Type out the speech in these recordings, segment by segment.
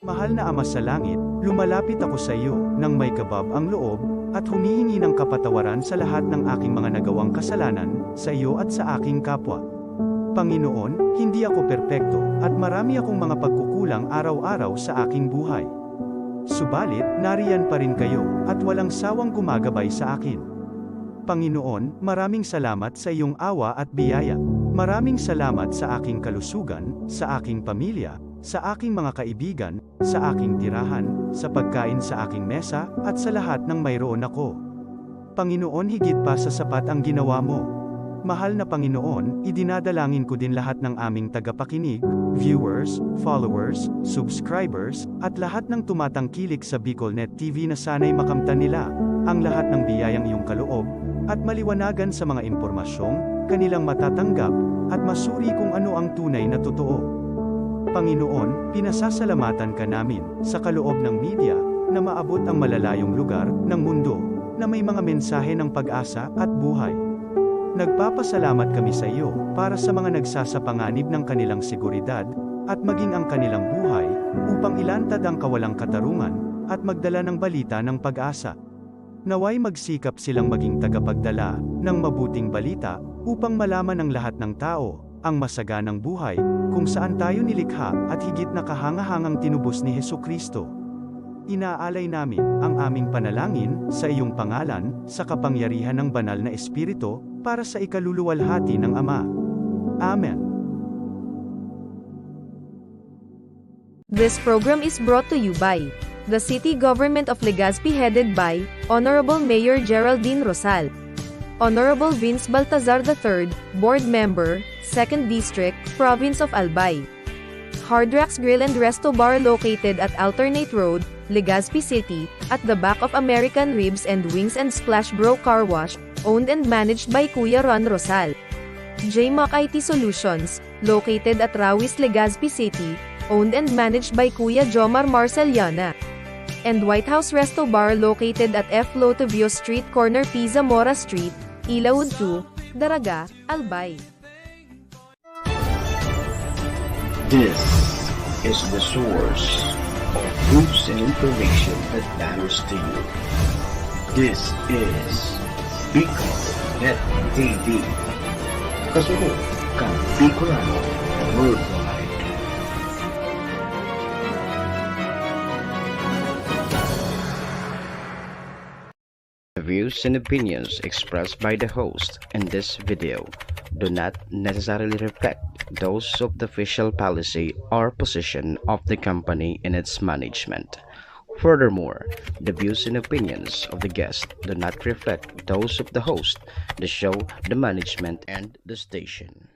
Mahal na Ama sa Langit, lumalapit ako sa iyo, nang may kabab ang loob, at humihingi ng kapatawaran sa lahat ng aking mga nagawang kasalanan, sa iyo at sa aking kapwa. Panginoon, hindi ako perpekto, at marami akong mga pagkukulang araw-araw sa aking buhay. Subalit, nariyan pa rin kayo, at walang sawang gumagabay sa akin. Panginoon, maraming salamat sa iyong awa at biyaya. Maraming salamat sa aking kalusugan, sa aking pamilya, sa aking mga kaibigan, sa aking tirahan, sa pagkain sa aking mesa, at sa lahat ng mayroon ako. Panginoon, higit pa sa sapat ang ginawa mo. Mahal na Panginoon, idinadalangin ko din lahat ng aming tagapakinig, viewers, followers, subscribers, at lahat ng tumatangkilik sa BicolNet TV na sana'y makamtan nila ang lahat ng biyayang iyong kaloob, at maliwanagan sa mga impormasyong kanilang matatanggap, at masuri kung ano ang tunay na totoo. Panginoon, pinasasalamatan ka namin, sa kaloob ng media, na maabot ang malalayong lugar, ng mundo, na may mga mensahe ng pag-asa, at buhay. Nagpapasalamat kami sa iyo, para sa mga nagsasapanganib ng kanilang seguridad, at maging ang kanilang buhay, upang ilantad ang kawalang katarungan, at magdala ng balita ng pag-asa. Naway magsikap silang maging tagapagdala, ng mabuting balita, upang malaman ng lahat ng tao, ang masaganang buhay, kung saan tayo nilikha, at higit na kahangahangang tinubos ni Hesukristo. Inaalay namin, ang aming panalangin, sa iyong pangalan, sa kapangyarihan ng banal na Espiritu, para sa ikaluluwalhati ng Ama. Amen. This program is brought to you by the City Government of Legazpi, headed by Honorable Mayor Geraldine Rosal, Honorable Vince Baltazar III, Board Member, 2nd District, Province of Albay. Hardrax Grill and Resto Bar located at Alternate Road, Legazpi City, at the back of American Ribs and Wings and Splash Bro Car Wash, owned and managed by Kuya Ron Rosal. JMAC IT Solutions, located at Rawis, Legazpi City, owned and managed by Kuya Jomar Marceliana. And White House Resto Bar located at F. Lotavio Street Corner Pisa Mora Street, Ilaud 2, Daraga, Albay. This is the source of news and information that matters to you. This is BicolNet TV. Kasunod kang Bicolano Worldwide. The views and opinions expressed by the host in this video do not necessarily reflect those of the official policy or position of the company and its management. Furthermore, the views and opinions of the guest do not reflect those of the host, the show, the management, and the station.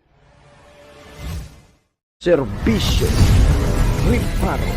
Serbisyo Riparo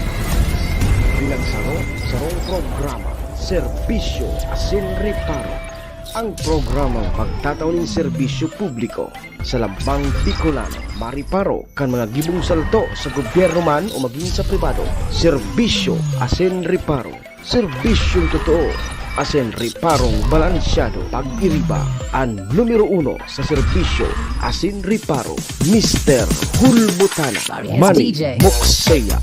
Pinagsaro-sarong programa Serbisyo Asin Riparo, ang programang pagtatao ng serbisyo publiko sa Lambang Bicolano, mariparo kan mga gibong salto sa gobyerno man o maging sa pribado. Serbisyo Asin Riparo, serbisyong totoo, asin riparong balansyado. Pag-iriba ang numero 1 sa serbisyo Asin Riparo, Mr. Hulbutana Manny Moksea.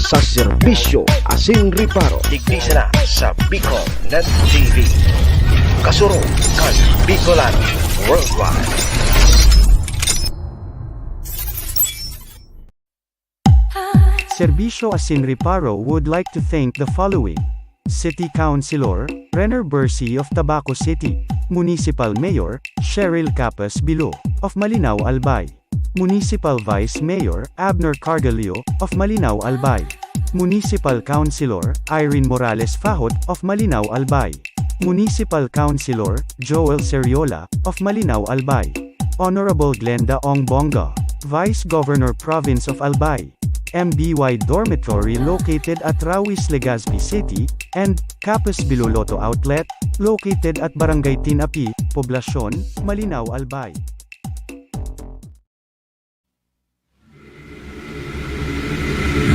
Sa serbisyo Asin Riparo, digdisa na sa BicolNet TV. Kasuro kan Bicolano Worldwide. Serbisyo Asin Riparo would like to thank the following: City Councilor Renner Bersi of Tabaco City, Municipal Mayor Cheryl Capas Bilo of Malinao Albay, Municipal Vice Mayor Abner Cargalio of Malinao Albay, Municipal Councilor Irene Morales Fahot of Malinao Albay, Municipal Councilor Joel Seriola of Malinao Albay, Honorable Glenda Ong Bonga, Vice Governor Province of Albay, MBY Dormitory located at Rawis, Legazpi City, and Capas Biloloto Outlet, located at Barangay Tinapi, Poblacion, Malinao Albay.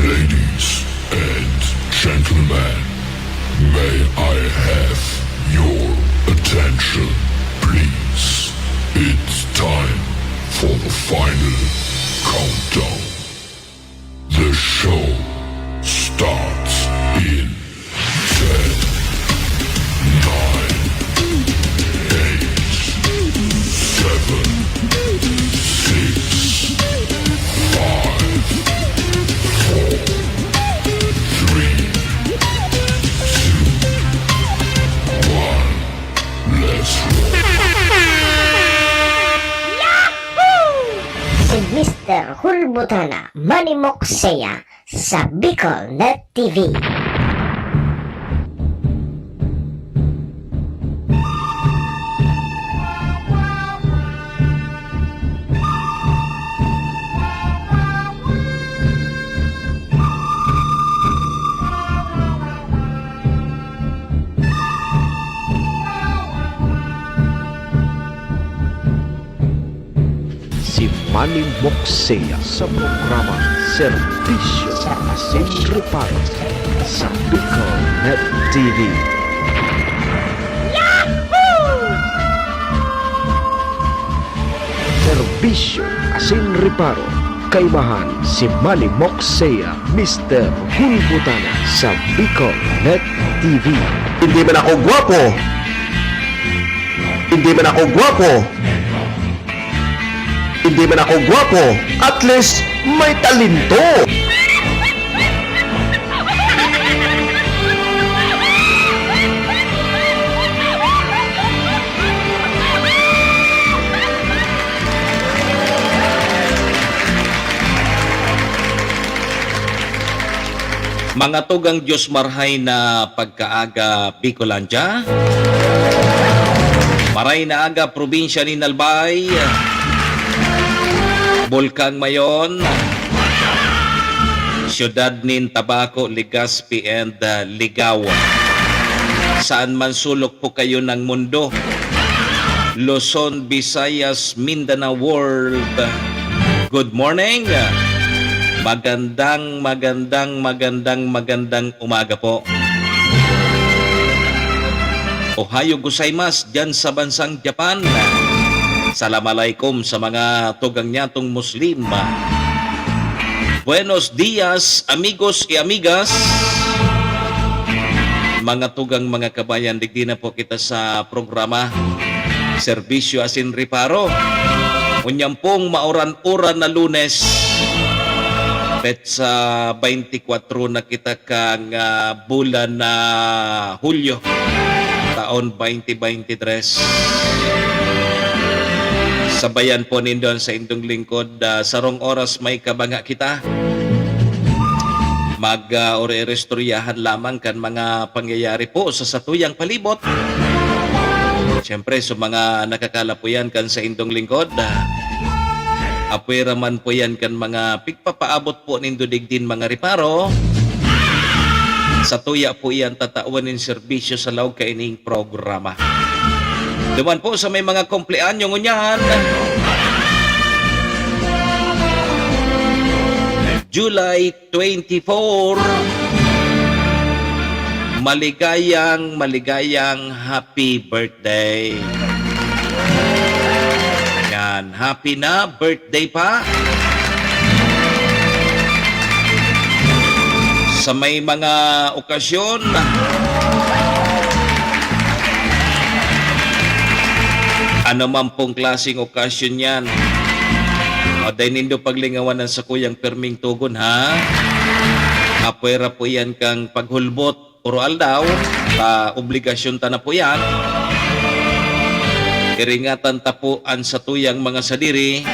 Ladies and gentlemen, may I have your attention, please? It's time for the final countdown. The show starts let's roll. Si Mr. Hulbutana Manimoksea sa Bicol Net TV. Si Manny Moksea sa programa Serbisyo Asin Reparo sa Bicol Net TV. Serbisyo Asin Reparo, kaibahan si Manny Moksea, Mr. Hulbutana sa Bicol Net TV. Hindi man ako gwapo. Hindi man ako gwapo. Hindi man ako gwapo. At least may talento. Mga tugang Diyos marhay na pagkaaga Bicolandia, maray na aga probinsya ni Nalbay, Bulkang Mayon, siyudad nin Tabaco, Legazpi and Ligaw. Saan man sulok po kayo ng mundo, Luzon, Visayas, Mindanao World, good morning. Magandang umaga po. Ohayo gozaimasu dyan sa bansang Japan. Assalamualaikum sa mga tugang nyatong Muslim. Buenos dias, amigos y amigas. Mga tugang mga kabayan, digdi na po kita sa programa Serbisyo Asin Reparo. Unyang pong mauran-uran na Lunes. Petsa 24 na kita kang bulan na Hulyo, taon 2023. Sabayan po nindon sa indong lingkod, sarong oras may kabanga kita. Mag-ore-restoryahan lamang kan mga pangyayari po sa satuyang palibot. Siyempre, sa mga nakakalapuyan kan sa indong lingkod, apwera man po yan kan mga pigpapaabot po nindo digdin mga reparo. Sa tuya po yan tatawan ng serbisyo sa laog kaining programa. Duman po sa may mga kumpleanyo ngunyan. July 24. Maligayang happy birthday. Yan, happy na birthday pa. Sa may mga okasyon, ano man pong klaseng okasyon yan, o dahil nindo paglingawanan sa kuyang perming tugon ha, apwera po yan kang paghulbot oral daw, obligasyon ta na po yan. Iringatan tapuan sa tuyang mga sadiri,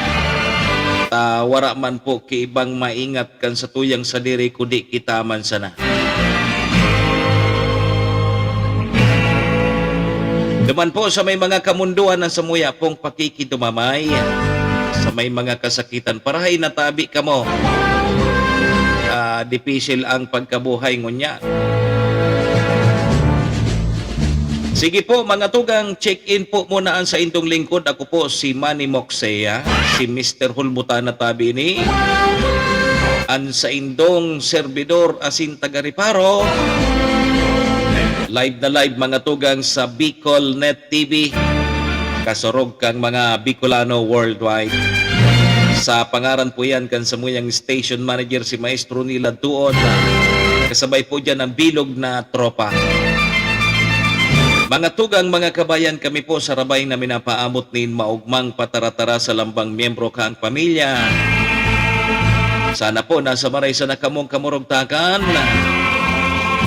wara man po kiibang maingat kan sa tuyang sadiri kudi kita man sana. Duman po sa may mga kamunduan na samuya pong pakikidumamay, sa may mga kasakitan, parahay natabi ka mo. Dipisil ang pagkabuhay ngunya. Sige po mga tugang, check-in po muna sa indong lingkod. Ako po si Manny Moksea, si Mr. Hulbutana tabi ni an sa indong servidor asin taga-reparo. Live na live mga tugang sa Bicol Net TV. Kasurog kang mga Bicolano worldwide. Sa pangaran po yan kan sa muyang station manager si Maestro Nila Tuon. Kasabay po dyan ang bilog na tropa. Mga tugang, mga kabayan, kami po sa rabay na minapaamot nin maugmang pataratara sa lambang miyembro kaang pamilya. Sana po nasa maray sa nakamong kamurugtakan.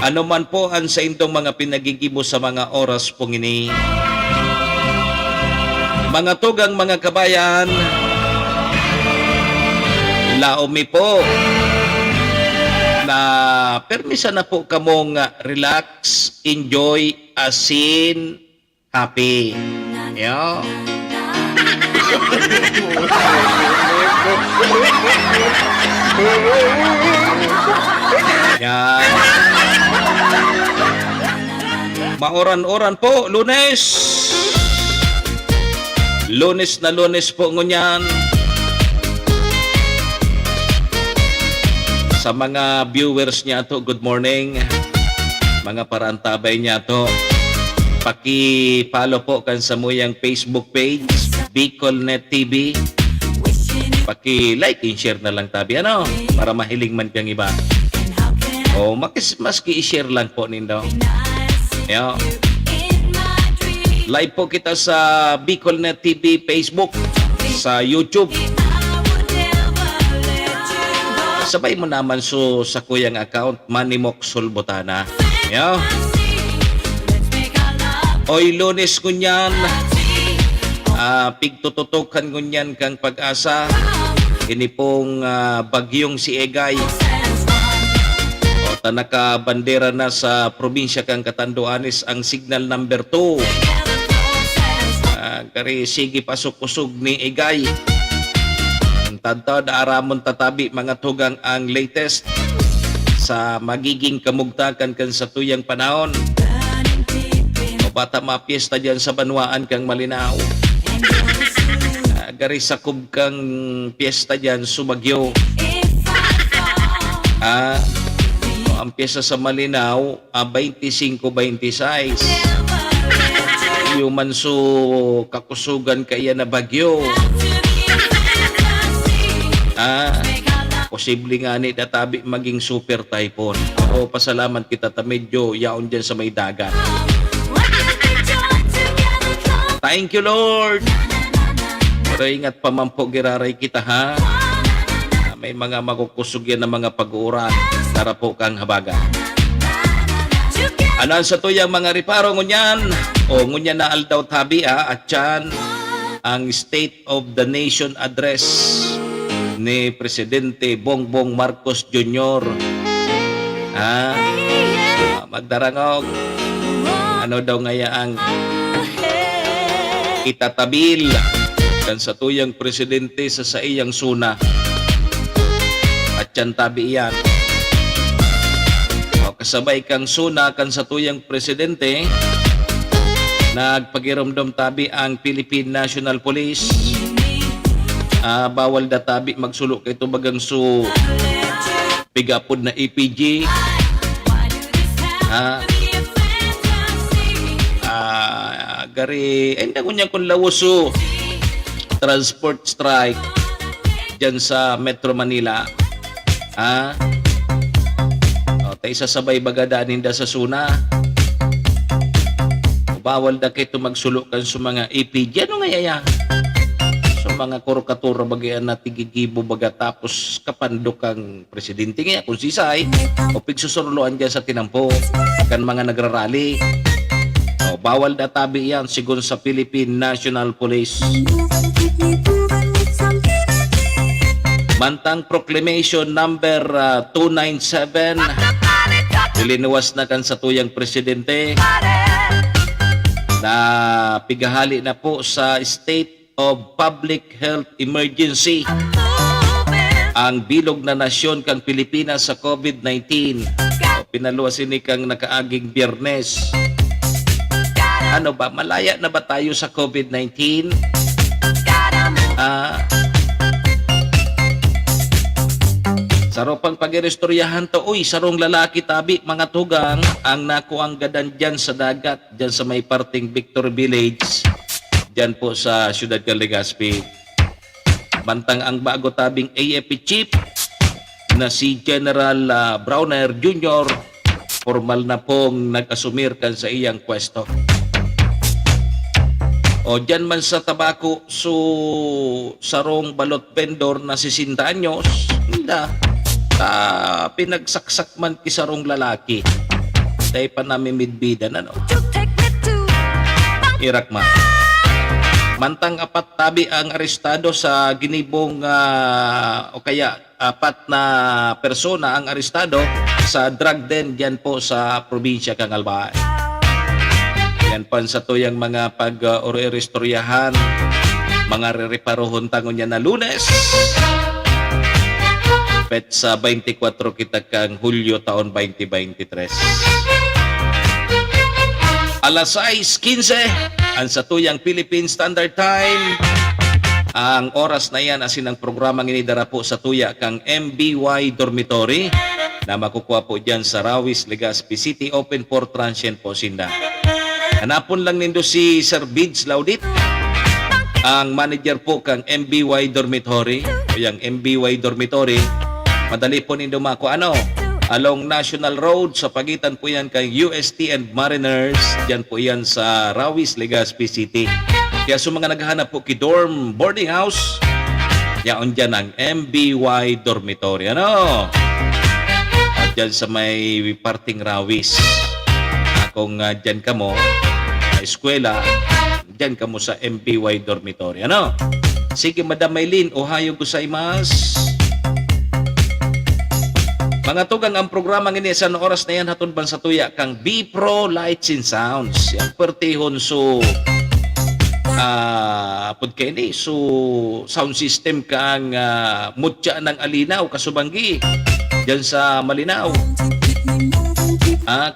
Ano man po ang sa indong mga pinagigimo sa mga oras pong ini. Mga tugang mga kabayan, laomi po na permisa na po kamong relax, enjoy, asin, happy. Yo. Yan. Maoran-oran po, Lunes. Lunes na Lunes po ngunyan. Sa mga viewers niya to, good morning. Mga parantabay niya to. Paki-follow po kan sa muyang Facebook page, BicolNet TV. Paki-like and share na lang tabi, ano? Para mahiling man kang iba. O, maski i-share lang po nindo. Yo. Live po kita sa BicolNet TV Facebook, sa YouTube. Sabay mo naman sa kuyang account, Manimok Sulbotana. Yo. Oy, Lunes kunyan. Pigtututukan kunyan kang pag-asa. Ini pong bagyong si Egay. O, tanaka bandera na sa probinsya kang Catanduanes ang signal number 2. Kari sige pasok-usog ni Egay. Tadtad aramon tatabi mga tugang ang latest sa magiging kamugtakan kan sa tuyang panahon. O bata mapiesta dyan sa banwaan kang malinaw. Gari sakub kang piesta dyan sumagyo. Ang piyesta sa malinaw 25-26. Yuman so kakusugan kaya na bagyo. Posible nga ni databi maging super typhoon. O pasalamat kita ta medyo yaon dyan sa may dagat. Thank you, Lord. Pero ingat pa man po giraray kita, ha. May mga makukusog yan na mga pag-uuran. Tara po kang habaga. Anan sa tuyang mga riparo ngunyan. O ngunyan na aldaw tabi, at yan ang State of the Nation Address ni Presidente Bongbong Marcos Jr. Magdarangog. Ano daw ngaya ang itatabil kan sa tuyang presidente sa saiyang suna. At yan tabi iyan. Kasabay kang suna kan sa tuyang presidente, nagpagiramdam tabi ang Philippine National Police. Bawal databi magsulok kay tubagang su pigapod na EPG. Gari enda kunya kun lawuso transport strike dyan sa Metro Manila. Tay sasabay bagadaan ninda sa suna. Bawal da kay magsulok kan sa mga EPG. Ano nga yaya? Mga korkatura bagay na tigigibo baga tapos kapandok ang presidente nga kung sisay o pigsusurloan dyan sa tinampo kan mga nagrarally. Bawal databi yan sigun sa Philippine National Police. Mantang Proclamation number 297 ilinuwas na kan sa tuyang presidente na pigahali na po sa state of Public Health Emergency ang bilog na nasyon kang Pilipinas sa COVID-19. Pinaluwas ini kang nakaaging Biyernes. Ano ba? Malaya na ba tayo sa COVID-19? Saropang pagirestoryahan to, uy, sarong lalaki tabi, mga tugang, ang nakuang gadan dyan sa dagat, dyan sa may parting Victor Village, dyan po sa Ciudad de Legazpi. Bantang ang bago tabing AFP Chief na si General Browner Jr. formal na pong nag-asumir kan sa iyang pwesto. O dyan man sa tabako sarong balot vendor na 60 anyos, pinagsaksak man kisarong lalaki. Dahil pa namin midbidan, ano? Irak man. Mantang apat tabi ang arestado sa ginibong o kaya apat na persona ang arestado sa drug den diyan po sa probinsya kang Albay. Yan pan sa tuyang mga pag-oristoryahan, mga re-reparohon tangon niya na Lunes. Pet sa 24 kita kang Hulyo taon 2023. Alas 6:15 ang sa tuyang Philippine Standard Time. Ang oras na yan asin ang programang inidara po sa tuya kang MBY Dormitory na makukuha po dyan sa Rawis, Legazpi City. Open for transient po sinda. Hanapon lang nindo si Sir Bids Laudit, ang manager po kang MBY Dormitory. O yung MBY Dormitory, madali po nindo mako along National Road sa pagitan po yan kay UST and Mariners. Diyan po yan sa Rawis, Legazpi City. Kaya sa mga naghahanap po ki dorm boarding house, yaon dyan ang MBY Dormitory. At dyan sa may parting Rawis. Kung dyan ka mo, eskwela, dyan ka mo sa MBY Dormitory. Sige, Madam Maylin, ohayo gozaimasu. Mga tugang ang programa ngini sa oras na yan hatod ban sa tuya kang B-Pro Lights and Sounds. Yang pertihon so pud kay ni so sound system kang mutya ng alinaw kasubanggi diyan sa Malinaw.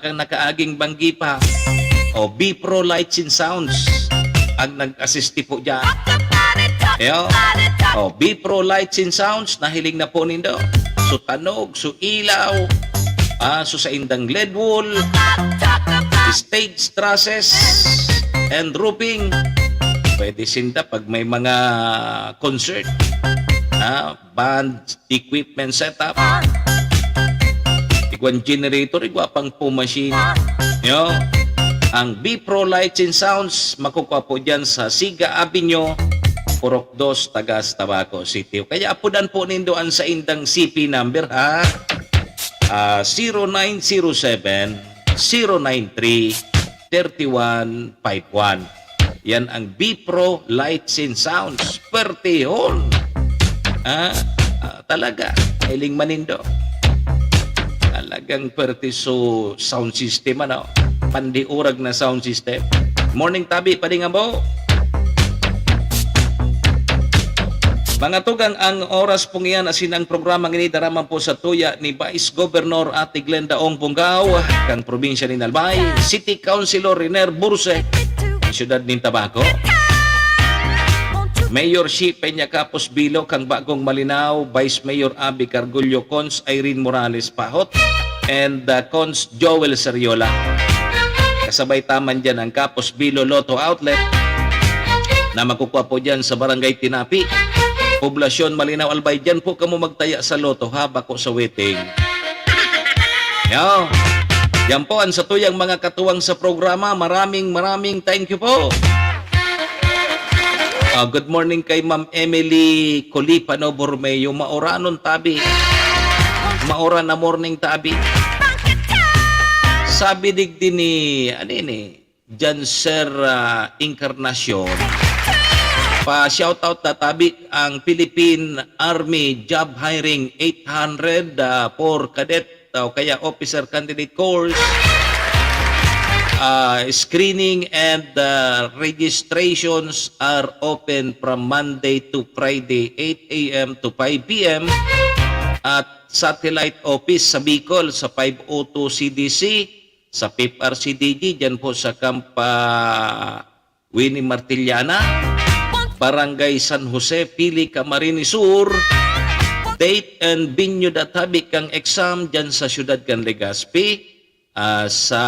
Kang nakaaging banggi pa. O B-Pro Lights and Sounds ang nag-assist po diyan. B-Pro Lights and Sounds nahiling na po nindo. So tanog, so ilaw, so sa indang LED wall, stage trusses, and roofing. Pwede sinda pag may mga concert, band equipment setup, igwan generator, igwa pang po machine. Ang B-Pro Lights and Sounds, makukuha po dyan sa Siga Avenue, Purok 2, Tagas, Tabaco City. Kaya apudan po nindoan sa indang CP number 0907-093-3151. Yan ang B-Pro Lights and Sounds. Pertihon. Talaga. Hiling manindo. Talagang pertiso sound system. Pandiurag na sound system. Morning tabi, padingabo. Mga tugang, ang oras pong iyan asin ang programang inidaraman po sa tuya ni Vice Governor Ate Glenda Ong Bungaw, kang probinsya ni Albay, City Councilor Riner Burse, ang siyudad ng Tabaco, Mayor Shi Peña Capos Bilo, kang Bagong Malinaw, Vice Mayor Abby Cargullo, Cons Irene Morales Pahot, and Cons Joel Seriola. Kasabay taman dyan ang Capos Bilo Lotto Outlet na makukuha po dyan sa Barangay Tinapi, Poblasyon Malinaw Albay. Dyan po kamo magtaya sa loto bako sa waiting. Yan po ang sa tuyang mga katuwang sa programa. Maraming thank you po. Good morning kay Ma'am Emily Colipano Bormeo. Maoranon tabi. Maora na morning tabi. Sabi digdi ni Janser Encarnacion. Pa-shoutout na tabi ang Philippine Army Job Hiring 800 for cadet o kaya officer candidate course. Screening and registrations are open from Monday to Friday 8 a.m. to 5 p.m. at Satellite Office sa Bicol sa 502 CDC, sa PIP-RCDG, dyan po sa Kampa Winnie Martillana, Barangay San Jose, Pili, Camarines Sur. Date and venue databi kang exam dyan sa siyudad kang Legazpi sa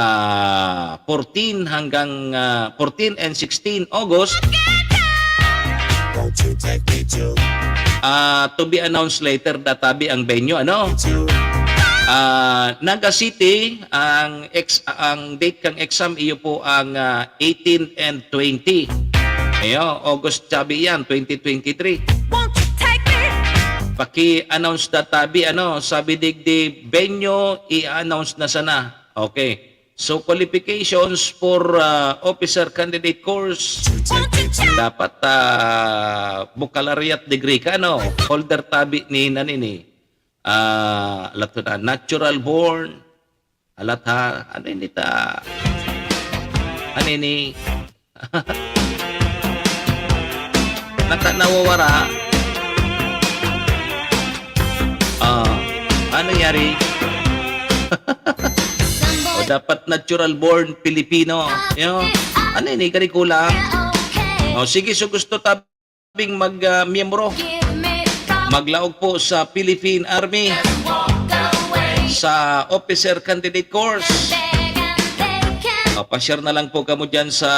14 hanggang 14 and 16 August. To be announced later databi ang venue Naga City ang date kang exam iyo po ang 18 and 20. August tabi yan 2023. Paki-announce databi sabi digdi venue i-announce na sana. Okay. So qualifications for officer candidate course, dapat baccalaureate degree ka, no? Holder tabi ni nanini. Alat na, natural born. Alat ha, ano ini ta? Ano ini? Nawawara. Ano yari? O dapat natural born Pilipino. Ano ini karikula? O sige, so gusto tabing mag-miyembro. Maglaog po sa Philippine Army sa officer candidate course. Pa-share na lang po kamo dyan sa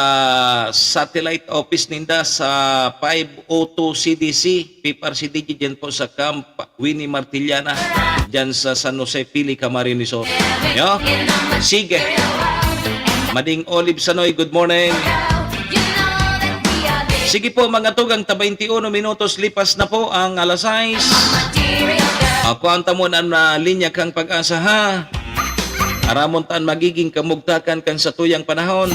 satellite office ninda sa 502 CDC, PRCDG dyan po sa Camp Winnie Martillana, dyan sa San Jose, Pili, Camarines Sur. Sige. Mading Olive Sanoy, good morning. Sige po mga tugang, 21 minutos lipas na po ang alas 6. Kuanta mo na linya kang pag-asa ha. Aramon taan magiging kamugtakan kan sa tuyang panahon.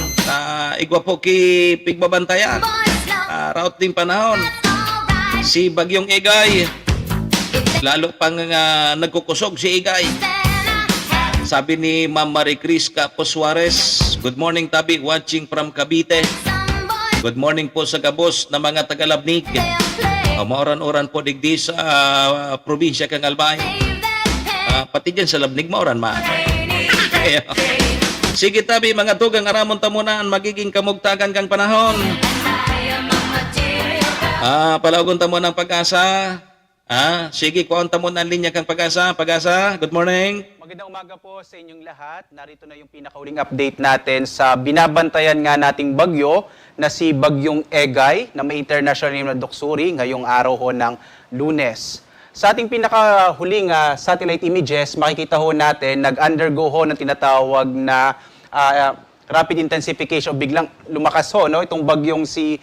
Igwa po ki pigbabantayan. Raot din panahon. Si Bagyong Egay. Lalo pang nagkukusog si Egay. Sabi ni Ma'am Marie Cris Capo Suarez, good morning tabi, watching from Cavite. Good morning po sa gabos na mga tagalabnik. Mauran-uran po digdi sa probinsya kang Albay. Pati dyan sa labnig mauran ma. Sige tabi mga tugang, aramon tamunaan magiging kamugtakan kang panahon. Palagon tamo ng pag-asa. Sige, kuhaan tamo ng linya kang pag-asa. Pag-asa, good morning. Magandang umaga po sa inyong lahat. Narito na yung pinakauling update natin sa binabantayan nga nating bagyo na si Bagyong Egay na may international name na Doksuri ngayong araw ho ng Lunes. Sa ating pinakahuling satellite images, makikita ho natin, nag-undergo ho ng tinatawag na rapid intensification, biglang lumakas ho, no? Itong bagyong si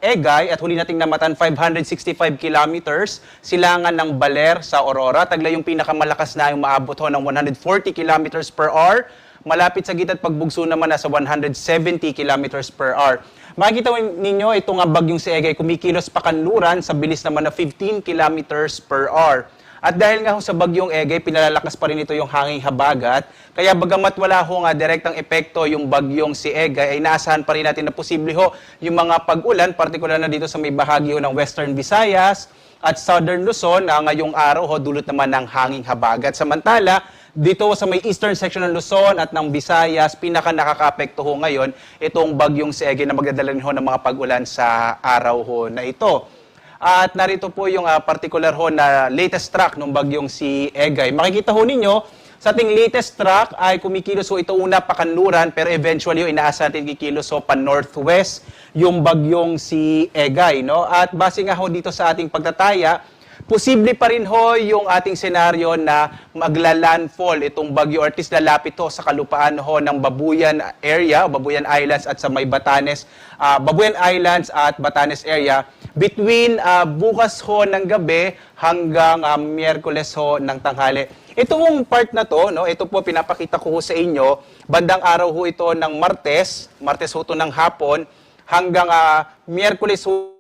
Egay at huli nating namatan 565 kilometers, silangan ng Baler sa Aurora. Tagla yung pinakamalakas na yung maabot ho ng 140 kilometers per hour. Malapit sa gitna at pagbugso naman nasa 170 kilometers per hour. Makikita ninyo itong bagyong si Egay kumikilos pa kanluran sa bilis naman na 15 kilometers per hour. At dahil nga ho sa bagyong Egay, pinalalakas pa rin ito yung hanging habagat. Kaya bagamat wala ho nga direktang epekto yung bagyong si Egay, ay naasahan pa rin natin na posible ho yung mga pag-ulan, partikular na dito sa may bahagi ho ng Western Visayas at Southern Luzon, ngayong araw ho dulot naman ng hanging habagat. Samantala, dito sa may eastern section ng Luzon at ng Visayas, pinaka nakaka-apekto ho ngayon itong bagyong si Egay na magdadala ho ng mga pag-ulan sa araw ho na ito. At narito po yung particular ho na latest track ng bagyong si Egay. Makikita ho ninyo, sa ating latest track ay kumikilos ho ito una pa kanluran pero eventually ho inaasahan natin kikilos ho pa northwest yung bagyong si Egay. No? At base nga ho dito sa ating pagtataya, posible pa rin ho yung ating senaryo na magla-landfall itong bagyo or at least lalapit ho sa kalupaan ho ng Babuyan area, Babuyan Islands at sa may Batanes, Babuyan Islands at Batanes area between bukas ho ng gabi hanggang Miyerkules ho ng tanghali. Itong part na to, no, ito po pinapakita ko ho sa inyo, bandang araw ho ito ng Martes ho ito ng hapon hanggang Miyerkules ho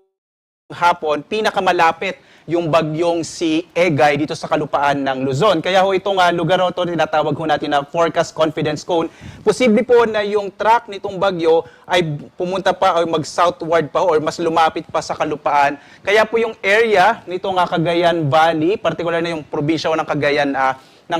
hapon, pinakamalapit yung bagyong si Egay dito sa kalupaan ng Luzon. Kaya ho itong lugar ho ito, tinatawag ho natin na forecast confidence cone. Posible po na yung track nitong bagyo ay pumunta pa o mag-southward pa or mas lumapit pa sa kalupaan. Kaya po yung area nitong Cagayan Valley, particular na yung probinsya ng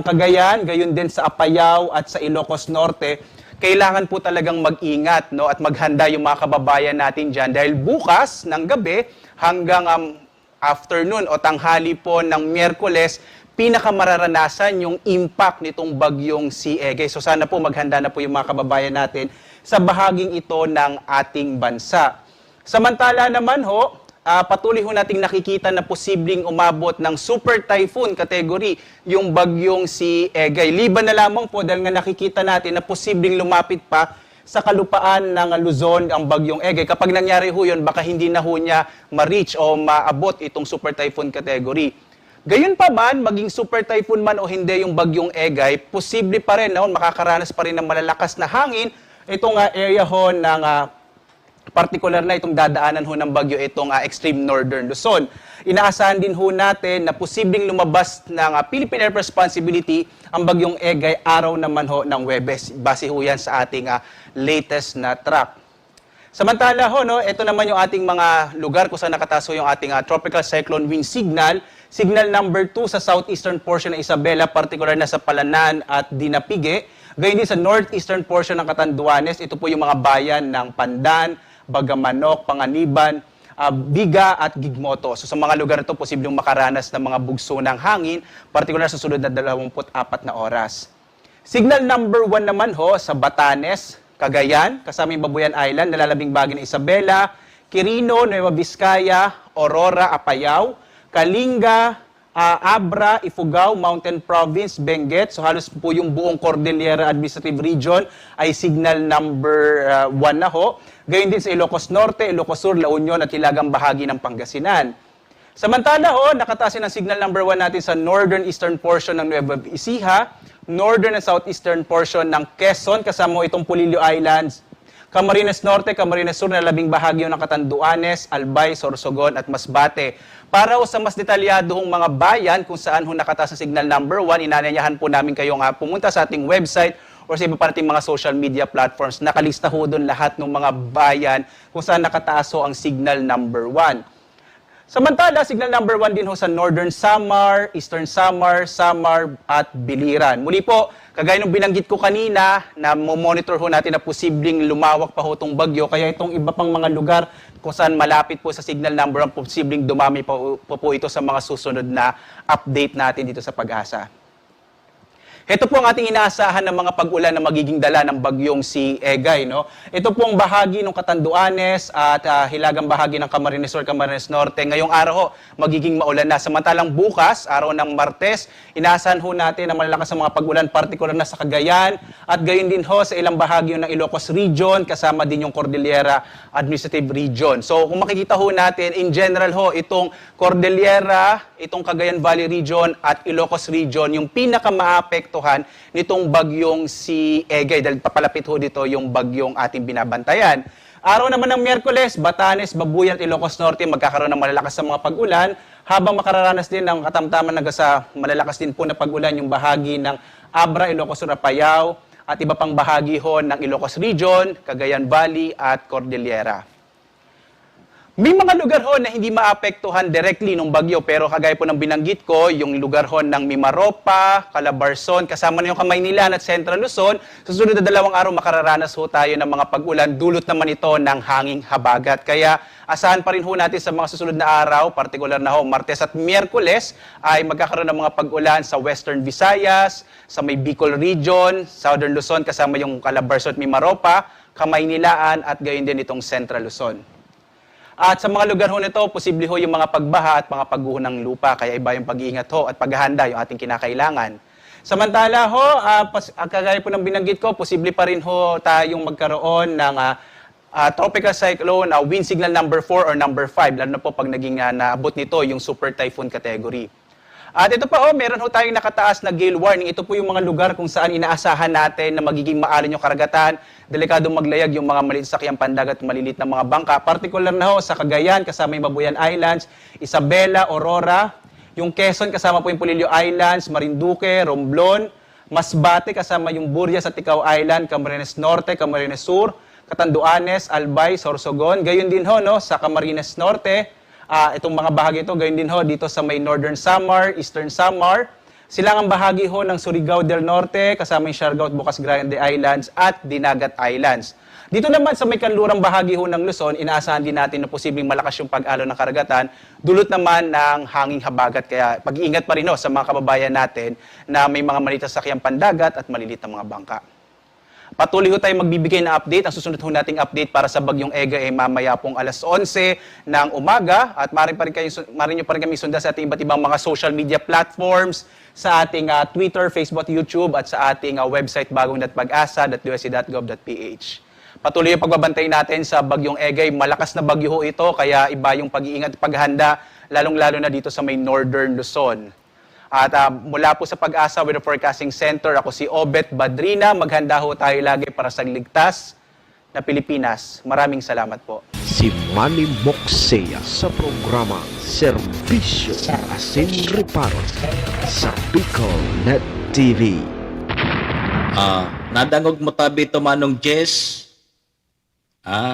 Cagayan, gayon din sa Apayao at sa Ilocos Norte, kailangan po talagang mag-ingat, no, at maghanda yung mga kababayan natin dyan dahil bukas ng gabi hanggang afternoon o tanghali po ng Miyerkules, pinakamararanasan yung impact nitong bagyong si Egay. So sana po maghanda na po yung mga kababayan natin sa bahaging ito ng ating bansa. Samantala naman ho, patuloy ho nating nakikita na posibleng umabot ng super typhoon category yung bagyong si Egay. Liban na lamang po dahil nga nakikita natin na posibleng lumapit pa sa kalupaan ng Luzon ang bagyong Egay. Kapag nangyari ho yun, baka hindi na ho niya ma-reach o maabot itong super typhoon category. Gayon pa man, maging super typhoon man o hindi yung bagyong Egay, posible pa rin, no? Makakaranas pa rin ng malalakas na hangin. Itong area ho ng particular na itong dadaanan ho ng bagyo, itong extreme northern Luzon. Inaasahan din ho natin na posibleng lumabas ng Philippine Air Responsibility ang bagyong Egay araw naman ho ng Huwebes. Base ho yan sa ating latest na track. Samantala ho, no, ito naman yung ating mga lugar kung saan nakataso yung ating tropical cyclone wind signal. Signal number 2 sa southeastern portion ng Isabela, particular na sa Palanan at Dinapigue. Gayun din sa northeastern portion ng Catanduanes, ito po yung mga bayan ng Pandan, Bagamanok, Panganiban, Biga at Gigmoto. So sa mga lugar ito, posibleng makaranas ng mga bugso ng hangin, particular sa sunod na 24 na oras. Signal number 1 naman ho sa Batanes, Cagayan, kasama yung Babuyan Island, nalalabing bagay ng Isabela, Quirino, Nueva Vizcaya, Aurora, Apayao, Kalinga, Abra, Ifugao, Mountain Province, Benguet. So halos po yung buong Cordillera Administrative Region ay signal number 1 na ho. Gayun din sa Ilocos Norte, Ilocos Sur, La Union at hilagang bahagi ng Pangasinan. Samantala ho, nakataas ng signal number 1 natin sa northern eastern portion ng Nueva Ecija, northern and southeastern portion ng Quezon, kasama itong Pulilio Islands, Camarines Norte, Camarines Sur, na labing bahagi ng Catanduanes, Albay, Sorsogon at Masbate. Para sa mas detalyadong mga bayan kung saan ho nakataas ang signal number 1, inanyayahan po namin kayong pumunta sa ating website or sa iba pa nating mga social media platforms. Nakalista ho doon lahat ng mga bayan kung saan nakataas ho ang signal number 1. Samantala, signal number 1 din ho sa Northern Samar, Eastern Samar, Samar at Biliran. Muli po, kagaya ng binanggit ko kanina, na monitor ho natin na posibleng lumawak pa ho itong bagyo, kaya itong iba pang mga lugar kung saan malapit po sa signal number 1, posibleng dumami po ito sa mga susunod na update natin dito sa Pag-asa. Ito po ang ating inaasahan ng mga pag-ulan na magiging dala ng bagyong si Egay. No? Ito po ang bahagi ng Catanduanes at hilagang bahagi ng Camarines Sur, Camarines Norte. Ngayong araw ho, magiging maulan na. Samantalang bukas, araw ng Martes, inaasahan ho natin na malalakas ang mga pag-ulan, particular na sa Cagayan at gayon din ho sa ilang bahagi ng Ilocos Region, kasama din yung Cordillera Administrative Region. So kung makikita ho natin, in general ho, itong Cordillera, itong Cagayan Valley Region at Ilocos Region, yung pinaka-maapektuhan nitong bagyong si Egay dahil papalapit ho dito yung bagyong ating binabantayan. Araw naman ng Miyerkules, Batanes, Babuyan at Ilocos Norte magkakaroon ng malalakas na mga pag-ulan habang makararanas din ng katamtaman hanggang sa malalakas din po na pag-ulan yung bahagi ng Abra, Ilocos Sur, Apayao at iba pang bahagi ho ng Ilocos Region, Cagayan Valley at Cordillera. May mga lugar ho na hindi maapektuhan directly ng bagyo, pero kagaya po ng binanggit ko, yung lugar ho ng Mimaropa, Calabarzon, kasama na yung Kamaynilan at Central Luzon, sa susunod na 2 araw makararanas ho tayo ng mga pag-ulan, dulot naman ito ng hanging habagat. Kaya asahan pa rin ho natin sa mga susunod na araw, particular na ho, Martes at Miyerkules, ay magkakaroon ng mga pag-ulan sa Western Visayas, sa may Bicol Region, Southern Luzon, kasama yung Calabarzon at Mimaropa, Kamaynilaan at gayon din itong Central Luzon. At sa mga lugar ho nito, posible ho yung mga pagbaha at mga pagguho ng lupa, kaya iba yung pag-iingat ho at paghahanda yung ating kinakailangan. Samantala ho, kagaya po ng binanggit ko, posible pa rin ho tayong magkaroon ng tropical cyclone, wind signal number 4 or number 5, lalo na po pag naging naabot nito yung super typhoon category. At ito pa meron ho tayong nakataas na gale warning. Ito po yung mga lugar kung saan inaasahan natin na magiging maalon yung karagatan, delikadong maglayag yung mga maliit sakyang pandagat at malilit na mga bangka. Particular na ho sa Cagayan, kasama yung Babuyan Islands, Isabela, Aurora, yung Quezon, kasama po yung Pulilio Islands, Marinduque, Romblon, Masbate, kasama yung Burias at Ticao Island, Camarines Norte, Camarines Sur, Catanduanes, Albay, Sorsogon. Gayon din ho no, sa Camarines Norte, itong mga bahagi ito, gayon din ho dito sa may Northern Samar, Eastern Samar, silangang bahagi ho ng Surigao del Norte, kasama yung Siargao at Bocas Grande Islands at Dinagat Islands. Dito naman sa may kanlurang bahagi ho ng Luzon, inaasahan din natin na posibleng malakas yung pag-alon ng karagatan, dulot naman ng hanging habagat. Kaya pag-iingat pa rin ho sa mga kababayan natin na may mga maliit na sakyang pandagat at malilit na mga bangka. Patuloy ho tayong magbibigay ng update. Ang susunod ho nating update para sa bagyong Egay ay mamaya pong alas 11 ng umaga. At maaari nyo pa rin kami sundan sa ating iba't ibang mga social media platforms, sa ating Twitter, Facebook, YouTube, at sa ating website bagong.pagasa.usc.gov.ph. Patuloy yung pagbabantay natin sa bagyong Egay. Malakas na bagyo ho ito, kaya iba yung pag-iingat at paghanda, lalong-lalo na dito sa may Northern Luzon. At mula po sa Pag-asa Weather Forecasting Center, ako si Obet Badrina. Maghanda ho tayo lagi para sa ligtas na Pilipinas. Maraming salamat po. Si Manny Moxea sa programa Serbisyo Asin Reparo sa Bicol Net TV. Nadangog mo tabi to Manong Jess.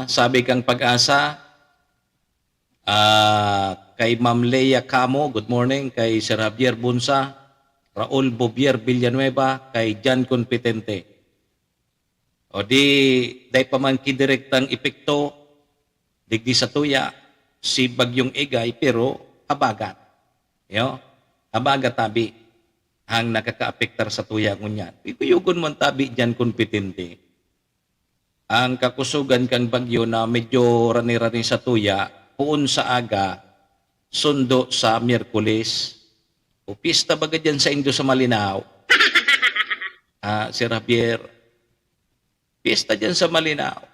Sabi kang Pag-asa. Kay Ma'am Leia Camo, good morning. Kay Sir Javier Bunsa, Raul Bobier Villanueva, kay Jan Competente. O di pa man kidirektang epekto, digdi sa tuya, si Bagyong Egay, pero abagat. Abagat tabi ang nakakaapektar sa tuya ngunyan. Ikuyugon man tabi Jan Competente. Ang kakusugan kang bagyo na medyo rani-rani sa tuya, puon sa aga, sundo sa Miyerkules. O pista baga dyan sa Indo sa Malinaw. Sir Javier, pista dyan sa Malinaw.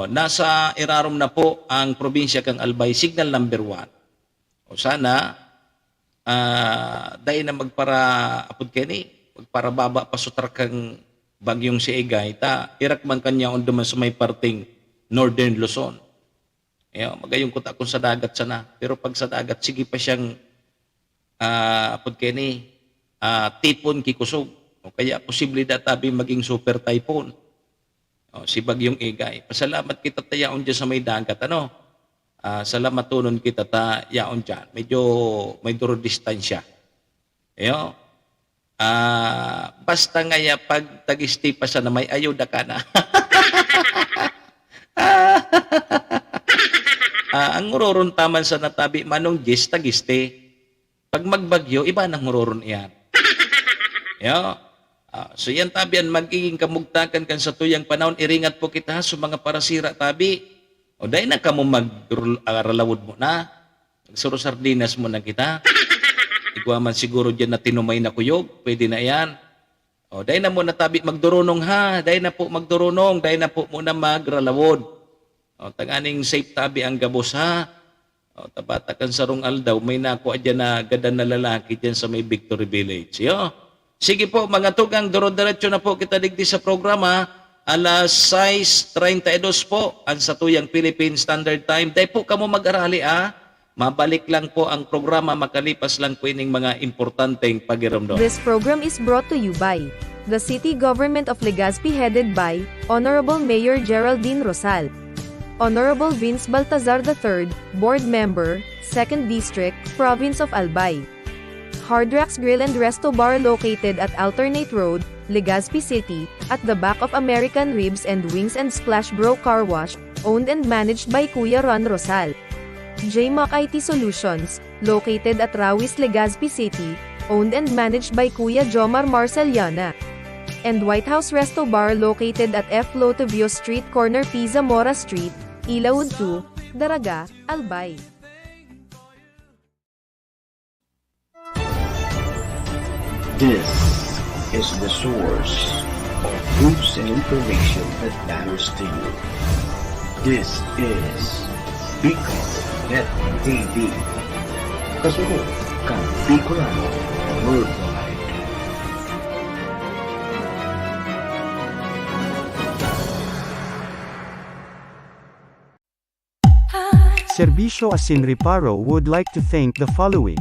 Nasa irarom na po ang probinsya kang Albay, signal number 1. O sana, dahil na magpara, apod kani, magpara baba pasutar kang bagyong si Egay, irak man kanya on duman sa may parting Northern Luzon. Magayong kuta kung sa dagat sana. Pero pag sa dagat, sige pa siyang tipon kikusog. O kaya posible databi maging super typhoon. Si Bagyong Egay. Pasalamat kita tayaon dyan sa may dagat. Salamat tunon kita tayaon dyan. Medyo may duro distansya. Basta ngaya pag tagisti pa sa na may ayuda ka na. Ang nguroron taman sa natabi Manong Jess tagiste. Pag magbagyo, iba nang nguroron iyan. So yan tabian, magiging kamugtakan kan sa tuyang panahon, iringat po kita sa mga parasira tabi. O dahil na kamo mag-aralawod mo na, magsuro sardinas mo na kita. Ikaw man siguro dyan na tinumay na kuyog, pwede na yan. O dahil na muna tabi magdurunong ha, dahil na po magdurunong, dahil na po muna magralawod. Tanganing safe tabi ang gabos ha. Tabatakan sarong aldaw, may nakuha dyan na gadan na lalaki dyan sa may Victory Village. Sige po, mga tugang, duro-diretso na po kita digdi sa programa. Alas 6:32 po, ang sa tuyang Philippine Standard Time. Dahil po kamo mag-arali Mabalik lang po ang programa, makalipas lang po ining mga importanteng pagiramdam. This program is brought to you by the City Government of Legazpi headed by Honorable Mayor Geraldine Rosal. Honorable Vince Baltazar III, Board Member, 2nd District, Province of Albay. Hard Rocks Grill and Resto Bar located at Alternate Road, Legazpi City, at the back of American Ribs and Wings and Splash Bro Car Wash, owned and managed by Kuya Ron Rosal. JMAC IT Solutions, located at Rawis, Legazpi City, owned and managed by Kuya Jomar Marceliana. And White House Resto Bar located at F. Lotovio Street Corner Pisa Mora Street, Ilaud 2, Daraga, Albay. This is the source of news and information that matters to you. This is Bicol Net TV. Kasunod kang Bicolano Worldwide. Serbisyo Asin Reparo would like to thank the following: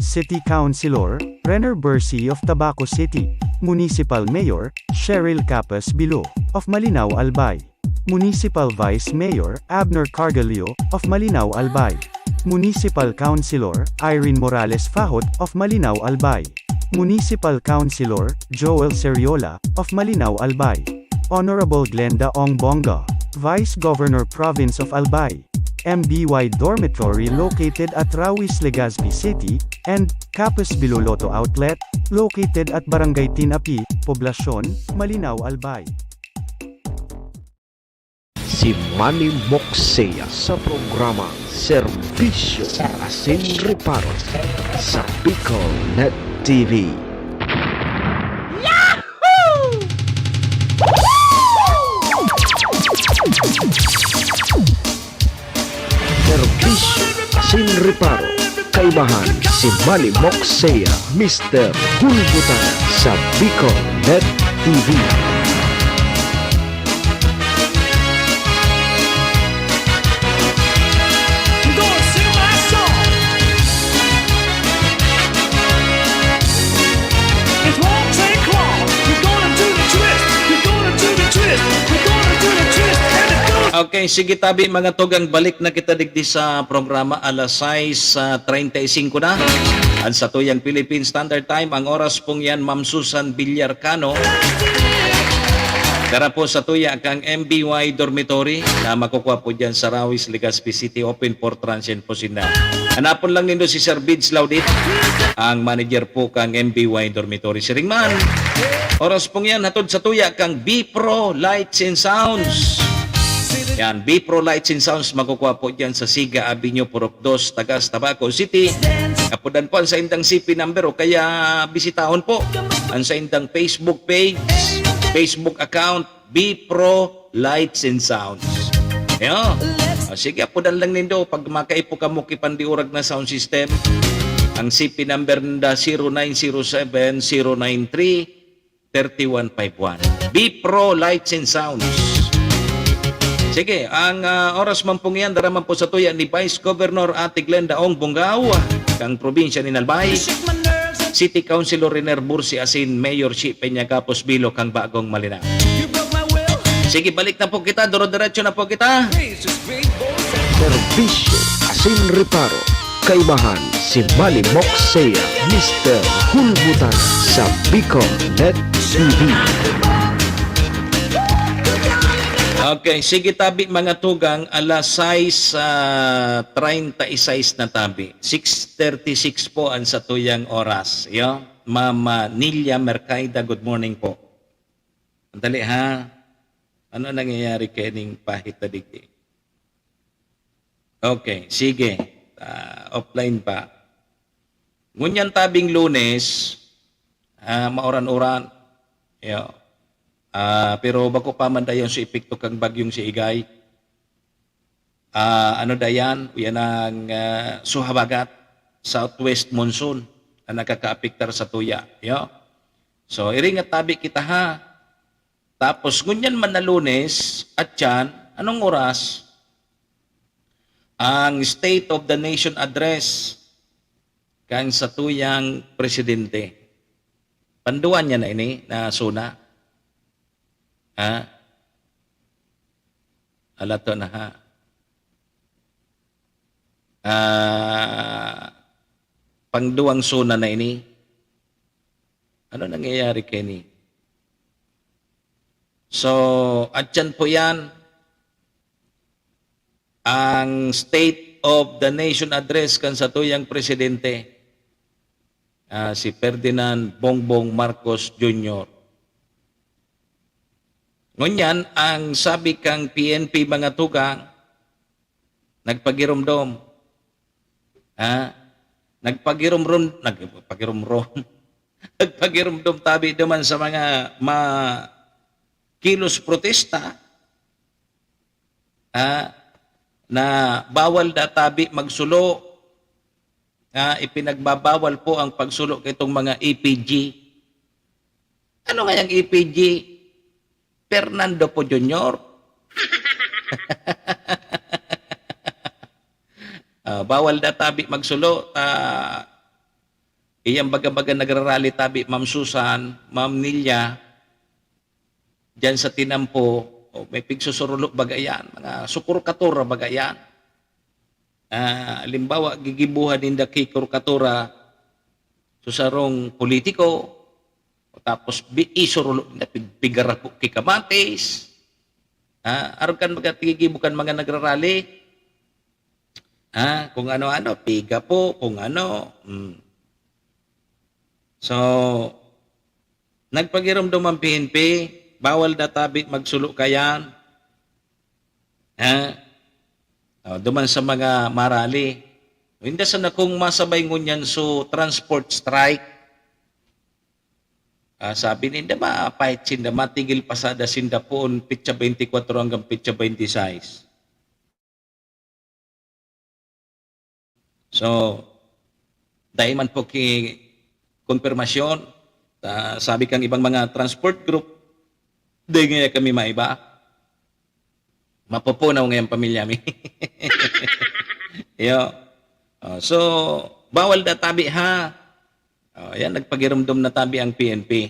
City Councilor, Renner Bersi of Tabaco City, Municipal Mayor, Cheryl Capas Bilo, of Malinaw Albay, Municipal Vice Mayor, Abner Cargalio, of Malinaw Albay, Municipal Councilor, Irene Morales Fahot, of Malinaw Albay, Municipal Councilor, Joel Seriola, of Malinaw Albay, Honorable Glenda Ong Bonga, Vice Governor Province of Albay, MBY Dormitory located at Rawis, Legazpi City, and Capas Biloloto Outlet, located at Barangay Tinapi, Poblacion, Malinaw, Albay. Si Manny Moxea sa programa Serbisyo Asin Reparo sa Bicol Net TV. Serbisyo asin reparo. Kaibahan si Manny Moxea, Mr. Hulbutana sa Bicol Net TV. You're gonna sing my song. It won't take long. You're gonna do the twist. You're gonna do the twist. You're gonna do the twist. And it goes. Okay, sige tabi mga tugang, balik na kita digdi sa programa alas 6:35 na. Ang sa tuyang Philippine Standard Time, ang oras pong yan, Ma'am Susan Villarcano. Tara po sa tuya kang MBY Dormitory na makukuha po dyan sa Rawis, Legazpi City, open for transient po sila. Hanapon lang nindo si Sir Bids Laudit, ang manager po kang MBY Dormitory. Siringman, oras pong yan, hatod sa tuya kang B-Pro Lights and Sounds. Yan, B-Pro Lights and Sounds, makukuha po dyan sa Siga Avenue, Purok 2, Tagas, Tabaco City. Kapudan po ang sa indang CP number o kaya bisitahon po ang sa indang Facebook page, Facebook account, B-Pro Lights and Sounds. Yo. Sige, apudan lang nindo pag makaipo ka mo kipandiurag na sound system. Ang CP number nda 0907-093-3151. B-Pro Lights and Sounds. Sige, ang oras man pong yan, daraman po sa tuya ni Vice Governor Ate Glenda Ong Bungao, kang probinsya ni Nalbay, City Councilor Riner Bursi Asin, Mayor Chi Peñagapos Bilo, kang Bagong Malinaw. Sige, balik na po kita, duro-diretso na po kita. Serbisyo asin reparo. Kaibahan si Manny Moxea, Mr. Hulbutana sa Bicol Net TV. Okay, sige tabi mga tugang, alas 6:36 na tabi. 6:36 po ang sa tuyang oras. Yo, Mama Nilia Mercaida, good morning po. Andali ha. Ano nangyayari kaning pahit na digdi? Okay, sige. Offline pa. Ngunyan tabing Lunes, mauran-uran. Yo. Pero bako pa man dayon sa epekto kang bagyong si Igay. Ano dayan, yan ang suhabagat, southwest monsoon na nakakaapektar sa tuya. Yo. So, iringat tabi kita ha. Tapos, ngunyan man na Lunes, at yan, anong oras? Ang State of the Nation Address kang sa tuyang presidente. Panduan niya na ini, na suna. Alato na ha. Pangduang suna na ini. Ano nangyayari kini? So, at yan po yan, ang State of the Nation Address kan sa tuyang presidente, si Ferdinand Bongbong Marcos Jr. Ngunyan, ang sabi kang PNP mga tugang, nagpagirumdom. Nagpagirumdom tabi naman sa mga kilos protesta na bawal na tabi magsulo. Ipinagbabawal po ang pagsulo kitong mga EPG. Ano nga yung EPG? Fernando po Jr. Bawal na tabi magsulo. Iyang baga-baga nagrarally tabi, Ma'am Susan, Ma'am Nilia, dyan sa tinampo, may pigsusurulo bagayan, mga sukurkatura bagayan. Halimbawa, gigibuhan din da kikurkatura susarong politiko, tapos isurulo na pigara po kikamatis. Arukan magatigigi bukan mga nagrarally. Kung ano-ano, piga po, kung ano. So, nagpagiramdam ang PNP, bawal na tabi magsulo kayan. Duman sa mga marali. Hindi sana kung masabay ngunyan so transport strike. Sabi ninda pahit sinda, matigil pasada sinda poon pitsa 24 hanggang pitsa 26. So, dahil man po ki konfirmasyon, sabi kang ibang mga transport group, di nga kami maiba. Mapupunaw ngayong pamilya mi. Yo. So, bawal na tabi ha. Yan, nagpagirumdum na tabi ang PNP.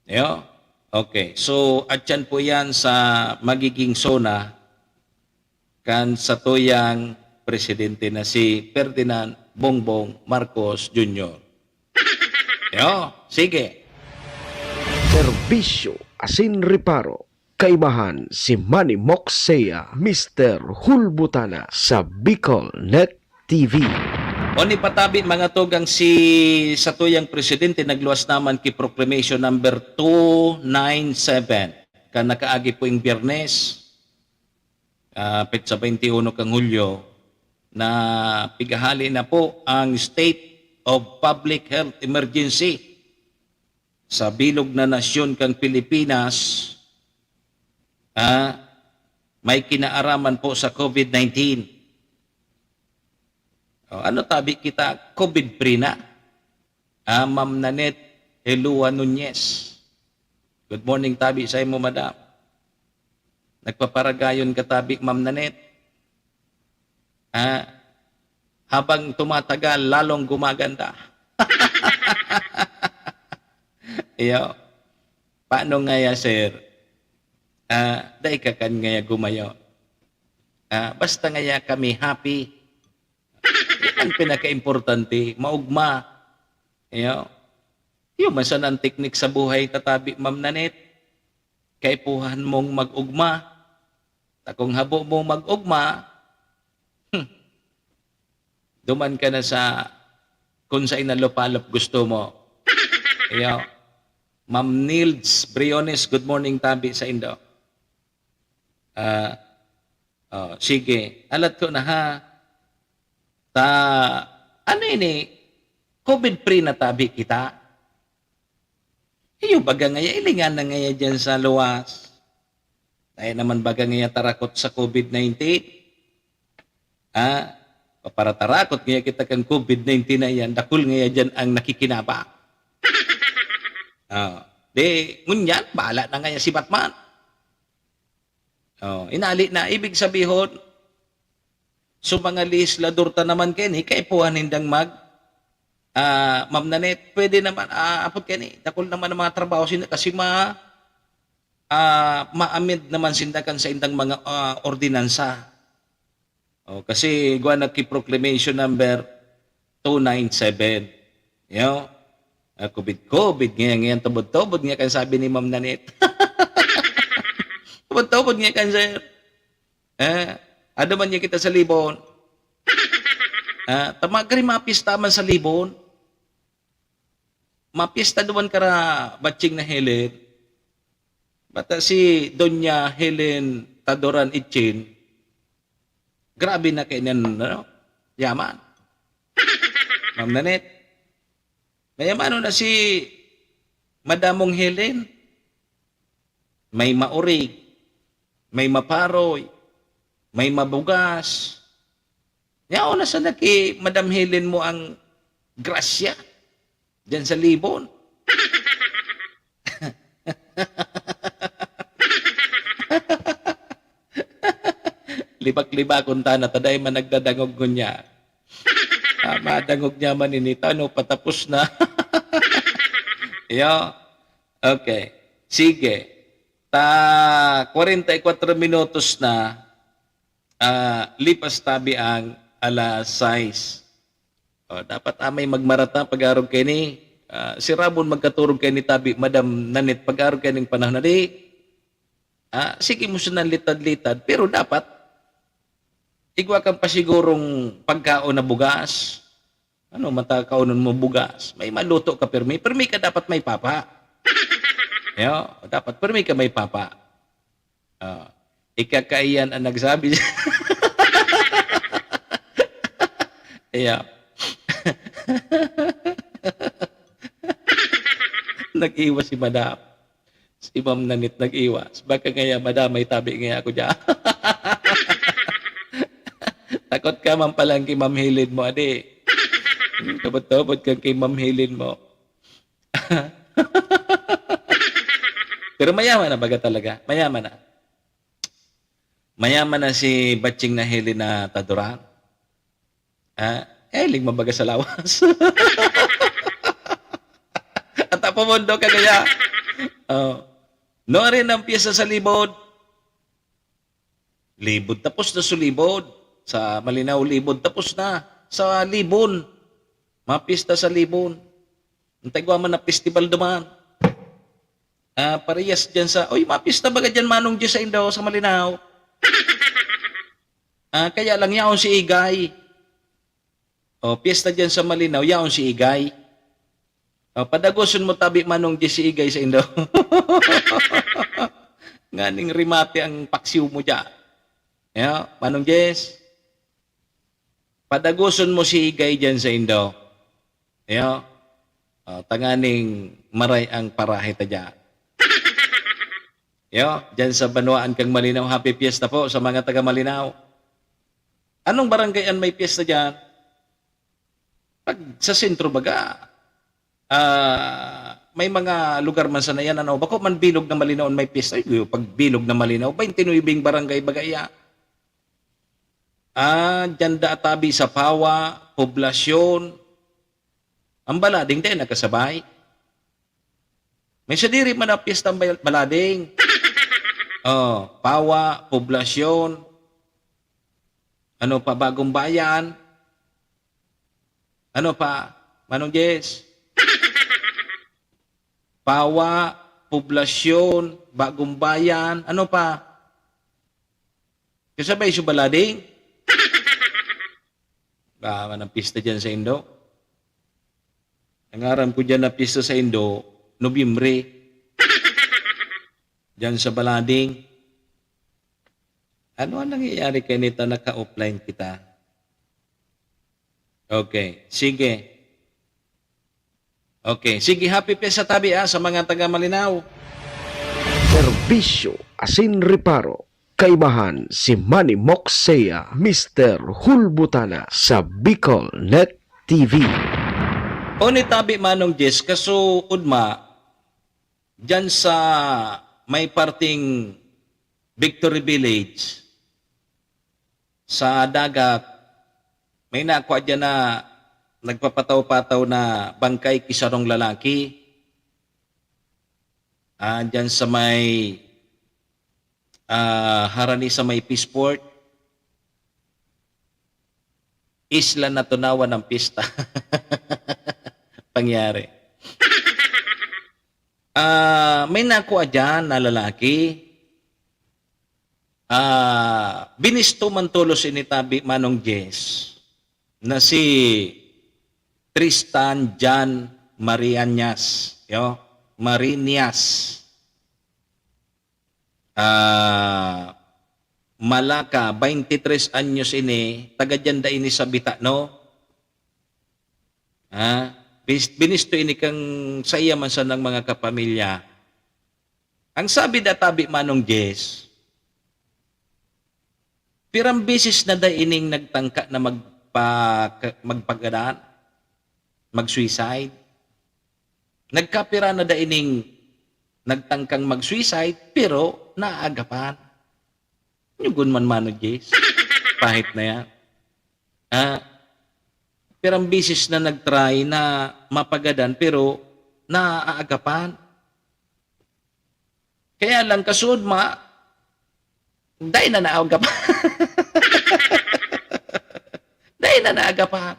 Yo. Okay. So, at yan po yan sa magiging zona kan sa tuyang presidente na si Ferdinand Bongbong Marcos Jr. Yo. Sige. Serbisyo asin reparo. Kaibahan si Manny Moxea, Mr. Hulbutana sa Bicol Net TV. O ni patabi mga togang si sa tuyang presidente nagluwas naman ki proclamation number 297 kan nakaagi po yung Biyernes petsa 21 kang Hulyo na pigahali na po ang state of public health emergency sa bilog na nasyon kang Pilipinas. May kinaaraman po sa COVID-19. Ano tabi kita? COVID-free na. Ma'am Nanet Elua Nunez. Good morning tabi sa imo, madam. Nagpaparagayon ka tabi, Ma'am Nanet. Habang tumatagal, lalong gumaganda. Iyo. Paano nga ya, sir? Dahil ka kan ngaya gumayo. Basta ngaya kami happy. Yan ang pinaka-importante. Maugma. Yung masan ang teknik sa buhay tatabi, Ma'am Nanet. Kaipuhan mong mag-ugma. Kung habo mong mag-ugma, duman ka na sa kung sa inalopalop gusto mo. Ma'am Nils Briones, good morning tabi sa Indo. Sige, alat ko na ha. Ano ini? COVID-free na tabi kita. Iyo baga ngaya, ilingan na ngaya dyan sa luwas. Tayo naman baga ngaya tarakot sa COVID-19. Para tarakot ngaya kita kan COVID-19 na yan, dakul ngaya dyan ang nakikinaba. Ngunyan, bahala na ngaya si Batman. Inali na, ibig sabihin, so mga legislador ta naman kini, kaipuhan hindang Ma'am Nanet, pwede naman, apot kini, dakol naman ang mga trabaho sinda, kasi ma-amid naman sindakan sa indang mga ordinansa. Kasi guwan nagki-proclamation number 297. COVID, ngayon, tubod-tubod nga kan sabi ni Ma'am Nanet. Tubod-tubod nga kan, sir. Ano man niya kita sa libon? Tamagari mapista man sa libon. Mapista duman kara batching na Helen. Bata si Doña Helen Tadoran Itchin. Grabe na kayo no? Yaman. Ma'am Nanet. Mayamano na si Madamong Helen. May maurig. May maparoy. May mabugas. Yaon na sa naki Madam Helen mo ang grasya diyan sa libon. Libak-libak kung tana, taday man nagdadangog ko niya. Madangog niya man inita, no, patapos na. Okay. Sige. 44 minutos na, lipas tabi ang alas 6. Dapat amay magmarata pag-arog kayo ni, si Rabon magkaturog kayo ni tabi, Madam Nanet, pag-arog kayo ng panahon na di, sige mo siya litad-litad, pero dapat, igwa kang pasigurong pagkaon na bugas. Matakaonon mo bugas. May maluto ka permi ka dapat may papa. Dapat permi ka may papa. Ikakaiyan ang nagsabi. Nag-iwas si Madam. Si Ma'am Nanet nag-iwas. Baka ngaya, Madam, may tabi ngaya ako dyan. Takot ka man palang kay Ma'am Helen mo, adi. Tubod-tubod ka kay Ma'am Helen mo. Pero mayaman na baga talaga. Mayaman na. Mayaman na si Batching na Helen na Taduran. Lig mabaga sa lawas. At apamundo ka kaya. No rin ang piyesa sa libod. Libod tapos na sa libod. Sa Malinaw libod tapos na. Sa Libon. Mapista sa Libon. Antagwa man na festival duman. Parehas dyan sa, mapista baga dyan manong dyan sa Indo, sa Malinaw. Kaya lang yaon si Igay. Piyesta dyan sa Malinaw, yaon si Igay. Padagoson mo tabi manong dyan si Igay sa Indo. Nganing rimate ang paksiw mo dyan. Manong Jess. Padagoson mo si Igay dyan sa Indo. Tanganing maray ang parahita dyan. Dyan sa Banuaan kang Malinaw, happy fiesta po sa mga taga Malinaw. Anong barangayan may fiesta dyan? Pag sa sentro baga, may mga lugar man sa nayan, bako man Bilog na Malinaw may fiesta. Pag Bilog na Malinaw, 29 barangay bagaya. Dyan daatabi sa Pawa, poblasyon, ang Balading din nakasabay. May sadiri man na fiesta ang Balading. Pawa, poblasyon, ano pa, Bagong Bayan, ano pa, Manong Jess? Pawa, poblasyon, Bagong Bayan, ano pa? Kasabay sa Balading? Baka ng pista dyan sa Indo. Nangaram ko dyan na pista sa Indo, Nobyembre. Diyan sa Balading. Ano ang nangyayari kay nito? Naka-offline kita. Okay. Sige. Okay. Sige, happy fiesta tabi sa mga taga Malinaw. Serbisyo asin reparo. Kaibahan si Manny Moxea, Mr. Hulbutana sa Bicol Net TV. O ni tabi manong Jess, kaso udma, dyan sa may parting Victory Village sa dagat, may nakuha dyan na nagpapataw-pataw na bangkay kisarong lalaki. Dyan sa may harani sa may Peaceport. Isla na tunawan ng pista. Pangyari. May nakuha dyan na lalaki. Binisto man tulos initabi manong Jess na si Tristan Jan Marianias. Marianias. Malaka, 23 anyos ini, taga dyan da ini sa Bitano. Binisto ini kang saya man sa ng mga kapamilya. Ang sabi da tabi manong Jess, pirang bisis na da ining nagtangka na magpagadaan, mag-suicide. Nagkapira na da ining nagtangkang mag-suicide, pero naagapan. Yugun man manong Jess. Pahit na yan. Pirang bisis na nagtry na mapagadan, pero naaagapan. Kaya lang kasud dahil na naagapan. Dahil na naagapan.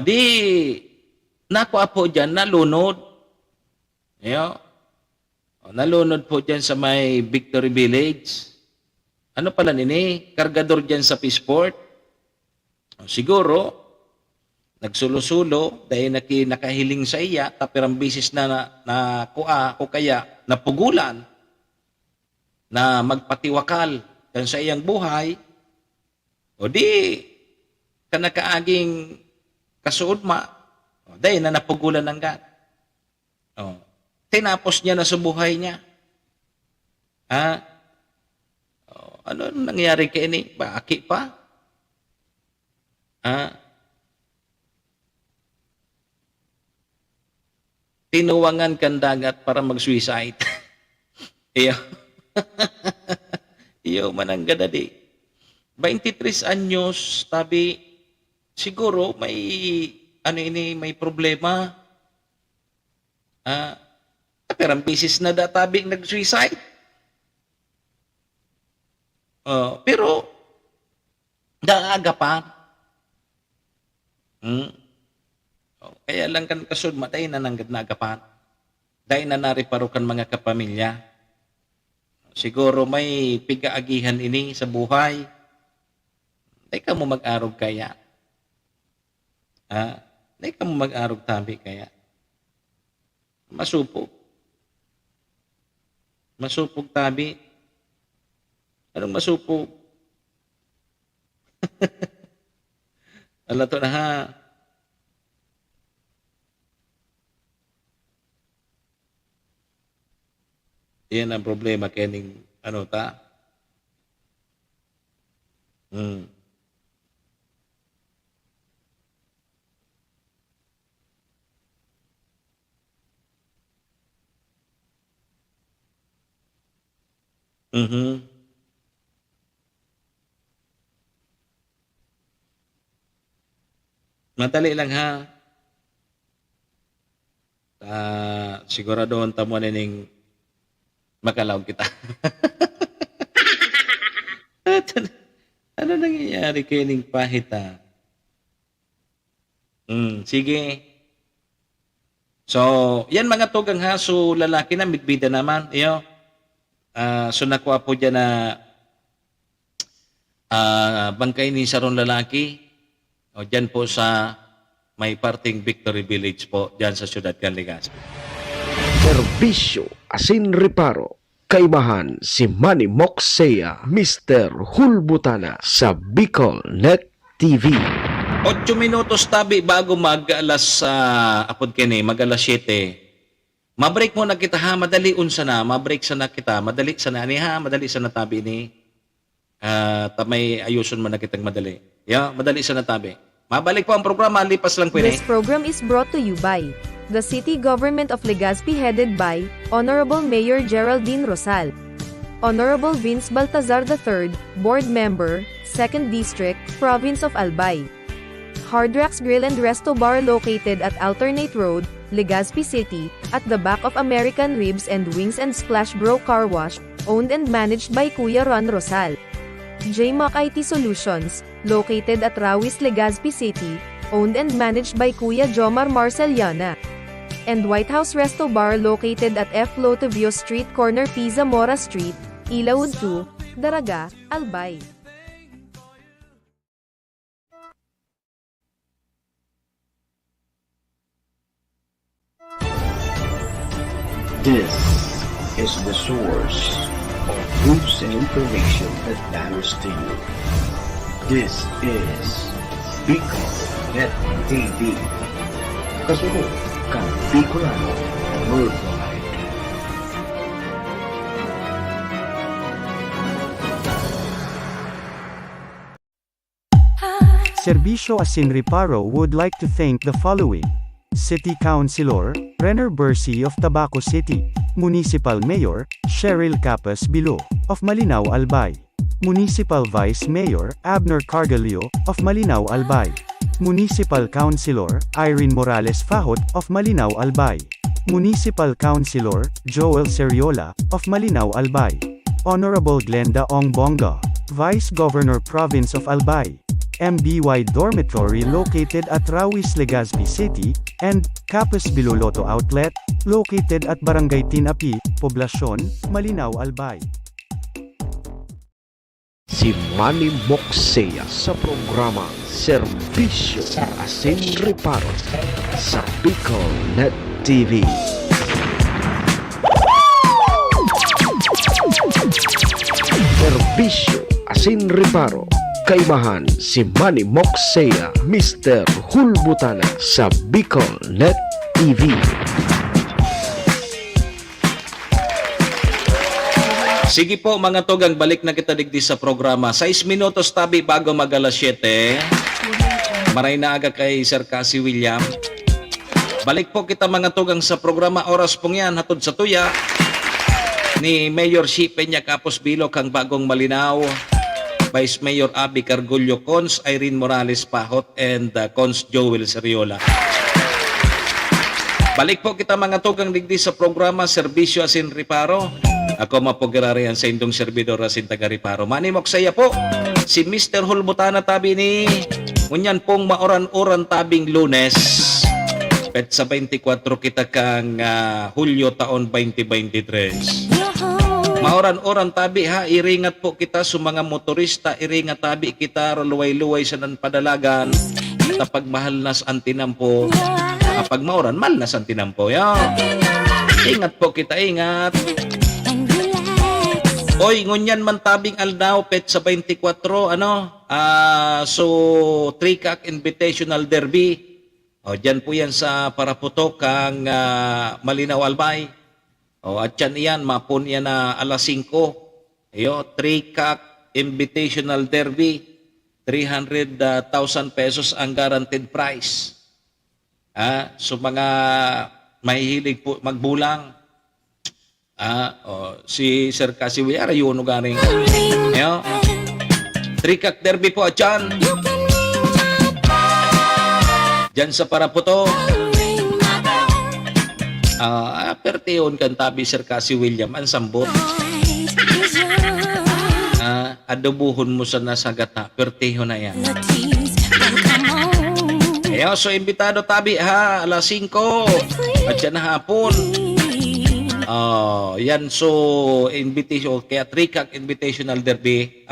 Di, nakuha po dyan, nalunod. Nalunod po dyan sa may Victory Village. Ano pala nini? Kargador dyan sa Peaceport. Siguro, nagsulo-sulo dahil nakahiling sa iya, tapirang bisis na kuha o kaya napugulan na magpatiwakal kan sa iyang buhay, o di, kanakaaging kasuod dahil na napugulan ng God. Tinapos niya na sa buhay niya. ano nangyari kay ini? Baki pa? Tinuwangan kan dagat para mag-suicide. Iyo. Iyo mananggada di. 23 anyos, tabi, siguro may, may problema. Pero ang bisis na databing nag-suicide. Pero, daaga pa. Kaya lang kan kasud matay na nanggad na agapan. Dahil na nariparukan mga kapamilya. Siguro may pigaagihan ini sa buhay. Dahil ka mo mag-arog kaya. Dahil ka mo mag-arog tabi kaya. Masupog. Masupog tabi. Anong masupog? Ala to na ha. Yan ang problema kening ano ta? Madali lang ha. Siguradoon tamo nining makalaw kita. Ano nangyayari kay ning pahita? Sige. So, yan mga tugang haso lalaki na midbida naman. Iyo. So nakuha po dyan na bangkay ni Saron lalaki. O dyan po sa may parting Victory Village po dyan sa Ciudad Legazpi. Serbisyo asin reparo. Kaibahan si Manny Moxea, Mr. Hulbutana sa Bicol Net TV. 8 minutos tabi bago mag-alas apod kini, mag-alas 7. Mabreak mo na kita ha, madali unsa na, mabreak sana kita, madali sana ni ha, madali sana tabi ni. Tamay ayuson mo na kitang madali. Madali sana tabi. Mabalik po ang programa, lipas lang po This program is brought to you by the City Government of Legazpi headed by Honorable Mayor Geraldine Rosal, Honorable Vince Baltazar III, Board Member, 2nd District, Province of Albay. Hard Rocks Grill and Resto Bar located at Alternate Road, Legazpi City, at the back of American Ribs and Wings and Splash Bro Car Wash, owned and managed by Kuya Ron Rosal. JMAC IT Solutions, located at Rawis, Legazpi City, owned and managed by Kuya Jomar Marceliana. And White House Resto Bar located at F. Lotavio Street corner Pisa Mora Street, Ilaud 2, Daraga, Albay. This is the source of news and information that matters to you. This is Bicol Net TV. Kasunod kang Bicolano Worldwide. Serbisyo Asin Reparo would like to thank the following: City Councilor, Renner Bersi of Tabaco City, Municipal Mayor, Cheryl Capas Bilo, of Malinaw Albay, Municipal Vice Mayor, Abner Cargalio, of Malinaw Albay, Municipal Councilor, Irene Morales Fahot, of Malinaw Albay, Municipal Councilor, Joel Seriola, of Malinaw Albay, Honorable Glenda Ong Bonga, Vice Governor Province of Albay, MBY Dormitory located at Rawis, Legazpi City, and Capas Bilo Lotto Outlet, located at Barangay Tinapi, Poblacion, Malinaw, Albay. Si Manny Moxea sa programa Serbisyo Asin Reparo sa Bicol Net TV. Serbisyo Asin Reparo. Kaibahan si Manny Moxea, Mr. Hulbutana sa Bicol Net TV. Sige po mga tugang, balik na kita digdi sa programa. 6 minutos tabi bago mag alas 7. Maray na aga kay Sir Cassie William. Balik po kita mga tugang sa programa. Oras pong yan, hatod sa tuya. Ni Mayor Shi Peña Capos Bilog ang bagong Malinaw. Vice Mayor Abby Cargullo, Cons Irene Morales Pahot, and Cons Joel Seriola. Balik po kita mga tugang digdi sa programa Serbisyo Asin Riparo. Ako mapugirarihan sa indong servidor asin taga Riparo. Manimok saya po si Mr. Hulbutana tabi ni ngunyan pong maoran-oran tabing Lunes. Pet sa 24 kita kang Hulyo taon 2023. Maoran-oran tabi ha, iringat po kita sa mga motorista, iringat tabi kita luway-luway sa nanpadalagan. Kapag mahal nas antinampo, kapag maoran, mahal nas antinampo. Ingat po kita, ingat. Oy, ngunyan man tabing aldaw, pet sa 24, so, Trikak Invitational Derby. O, dyan po yan sa Paraputok, ang Malinaw Albay. O, at yan iyan, mapun yan na alas 5. Trikak Invitational Derby. 300,000 pesos ang guaranteed price. So mga mahihilig po magbulang. Si Sir Cassie William, yun garing. Trikak Derby po, dyan. Dyan sa Paraputo. Perteon kan tabi Sir Cassie William, ang sambot. Adobuhon mo sa nasagata, perteho na yan. So imbitado tabi ha, alas 5 at yan na hapon. Yan, so invitation, kaya Trikak Invitational Derby,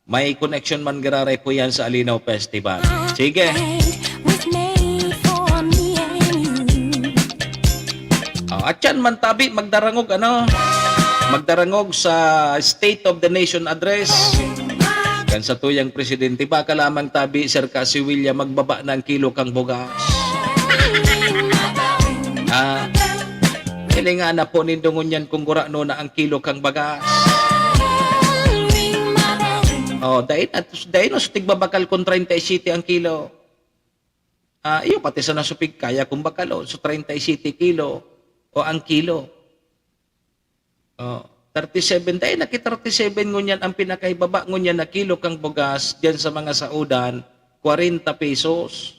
may connection man gararay po yan sa Alinaw Festival. Sige. At yan man tabi, magdarangog magdarangog sa State of the Nation Address. Kan sa tuyang presidente, baka lamang tabi, Sir Cassie William, magbaba ng kilo kang bugas. Hindi nga na po nindungon yan kung gurano na ang kilo kang bagas. Dahil na sutig babakal kung 37 ang kilo. Iyo pati sa nasupig kaya kung bakal, so 37 kilo o ang kilo. 37 dahil nakita 37 ngunyan ang pinakaibaba ngunyan na kilo kang bugas diyan sa mga saudan 40 pesos.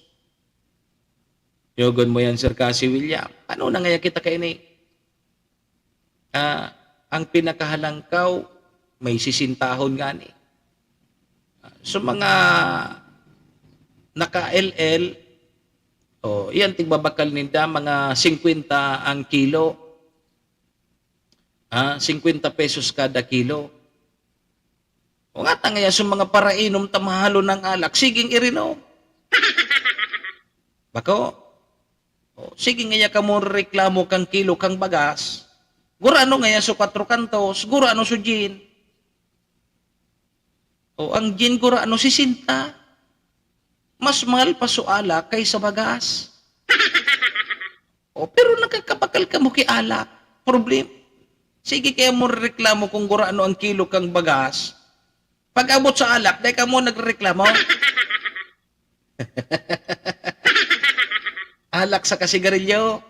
Yogon mo yan Sir Cassie William. Ano na nga kita kaini? Ang pinakahalangkaw may sisintahon nga ni. So mga naka-LL yan tigbabakal ninda mga 50 ang kilo. 50 pesos kada kilo. O nga tangaya sa mga parainom tamahalo ng alak, siging irinom. Bako? Sige nga ka mo reklamo kang kilo kang bagas. Gurano nga sa 4 kantos, gurano sa gin. Ang gin gurano si Sinta. Mas mahal pa sa alak kaysa bagas. Pero nakakapakal ka mo kay alak. Problem. Sige kaya mo reklamo kung gurano ang kilo kang bagas. Pag abot sa alak, dahil ka mo nagreklamo. Alak sa kasigarilyo.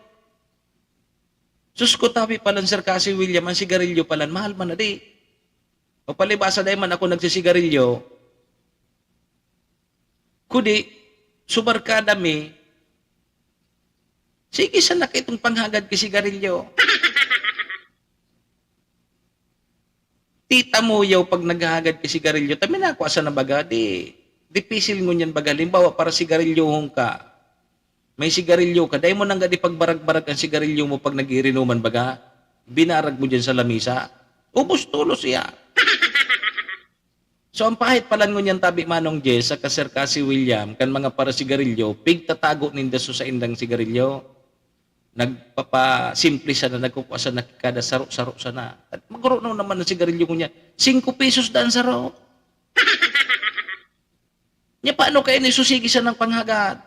Sus ko tabi palan Sir Cassie William, ang sigarilyo palan, mahal man na di. O palibasa dahil man ako nagsisigarilyo, kudi, subarkada mi, sige sa nakitong panghagad kisigarilyo. Tita mo yaw pag naghahagad ka sigarilyo, tabi na ako asa na baga, di pisil mo niyan baga. Limbawa, para sigarilyohong ka, may sigarilyo ka, dahil mo nang di pagbarag-barag ang sigarilyo mo pag nag-iinuman baga, binarag mo dyan sa lamisa, ubos tulo siya. So, ang pahit palan mo niyan tabi Manong Jess, sa Sir Cassie William, kan mga para sigarilyo, pigtatago ninda sa indang sigarilyo. Nagpapasimple sana, nagkukuasa na kada saro-saro sana. At maguro naman ang sigarilyo ko niya. 5 pesos daan saro. Niya paano kayo nisusigi sa ng panghagad?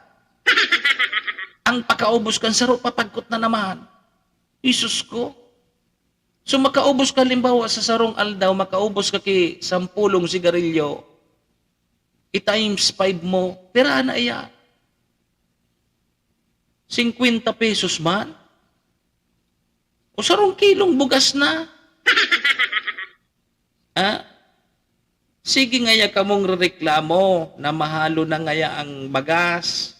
Ang pakaubos kan saro, papagkot na naman. Isus ko. So makaubos ka limbawa sa sarong aldaw, makaubos ka ki 10 sigarilyo, i-times 5 mo, pera na iya. 50 pesos man. O sarong kilong bugas na. Ha? Sige ngaya kamong reklamo na mahalo na ngaya ang bagas.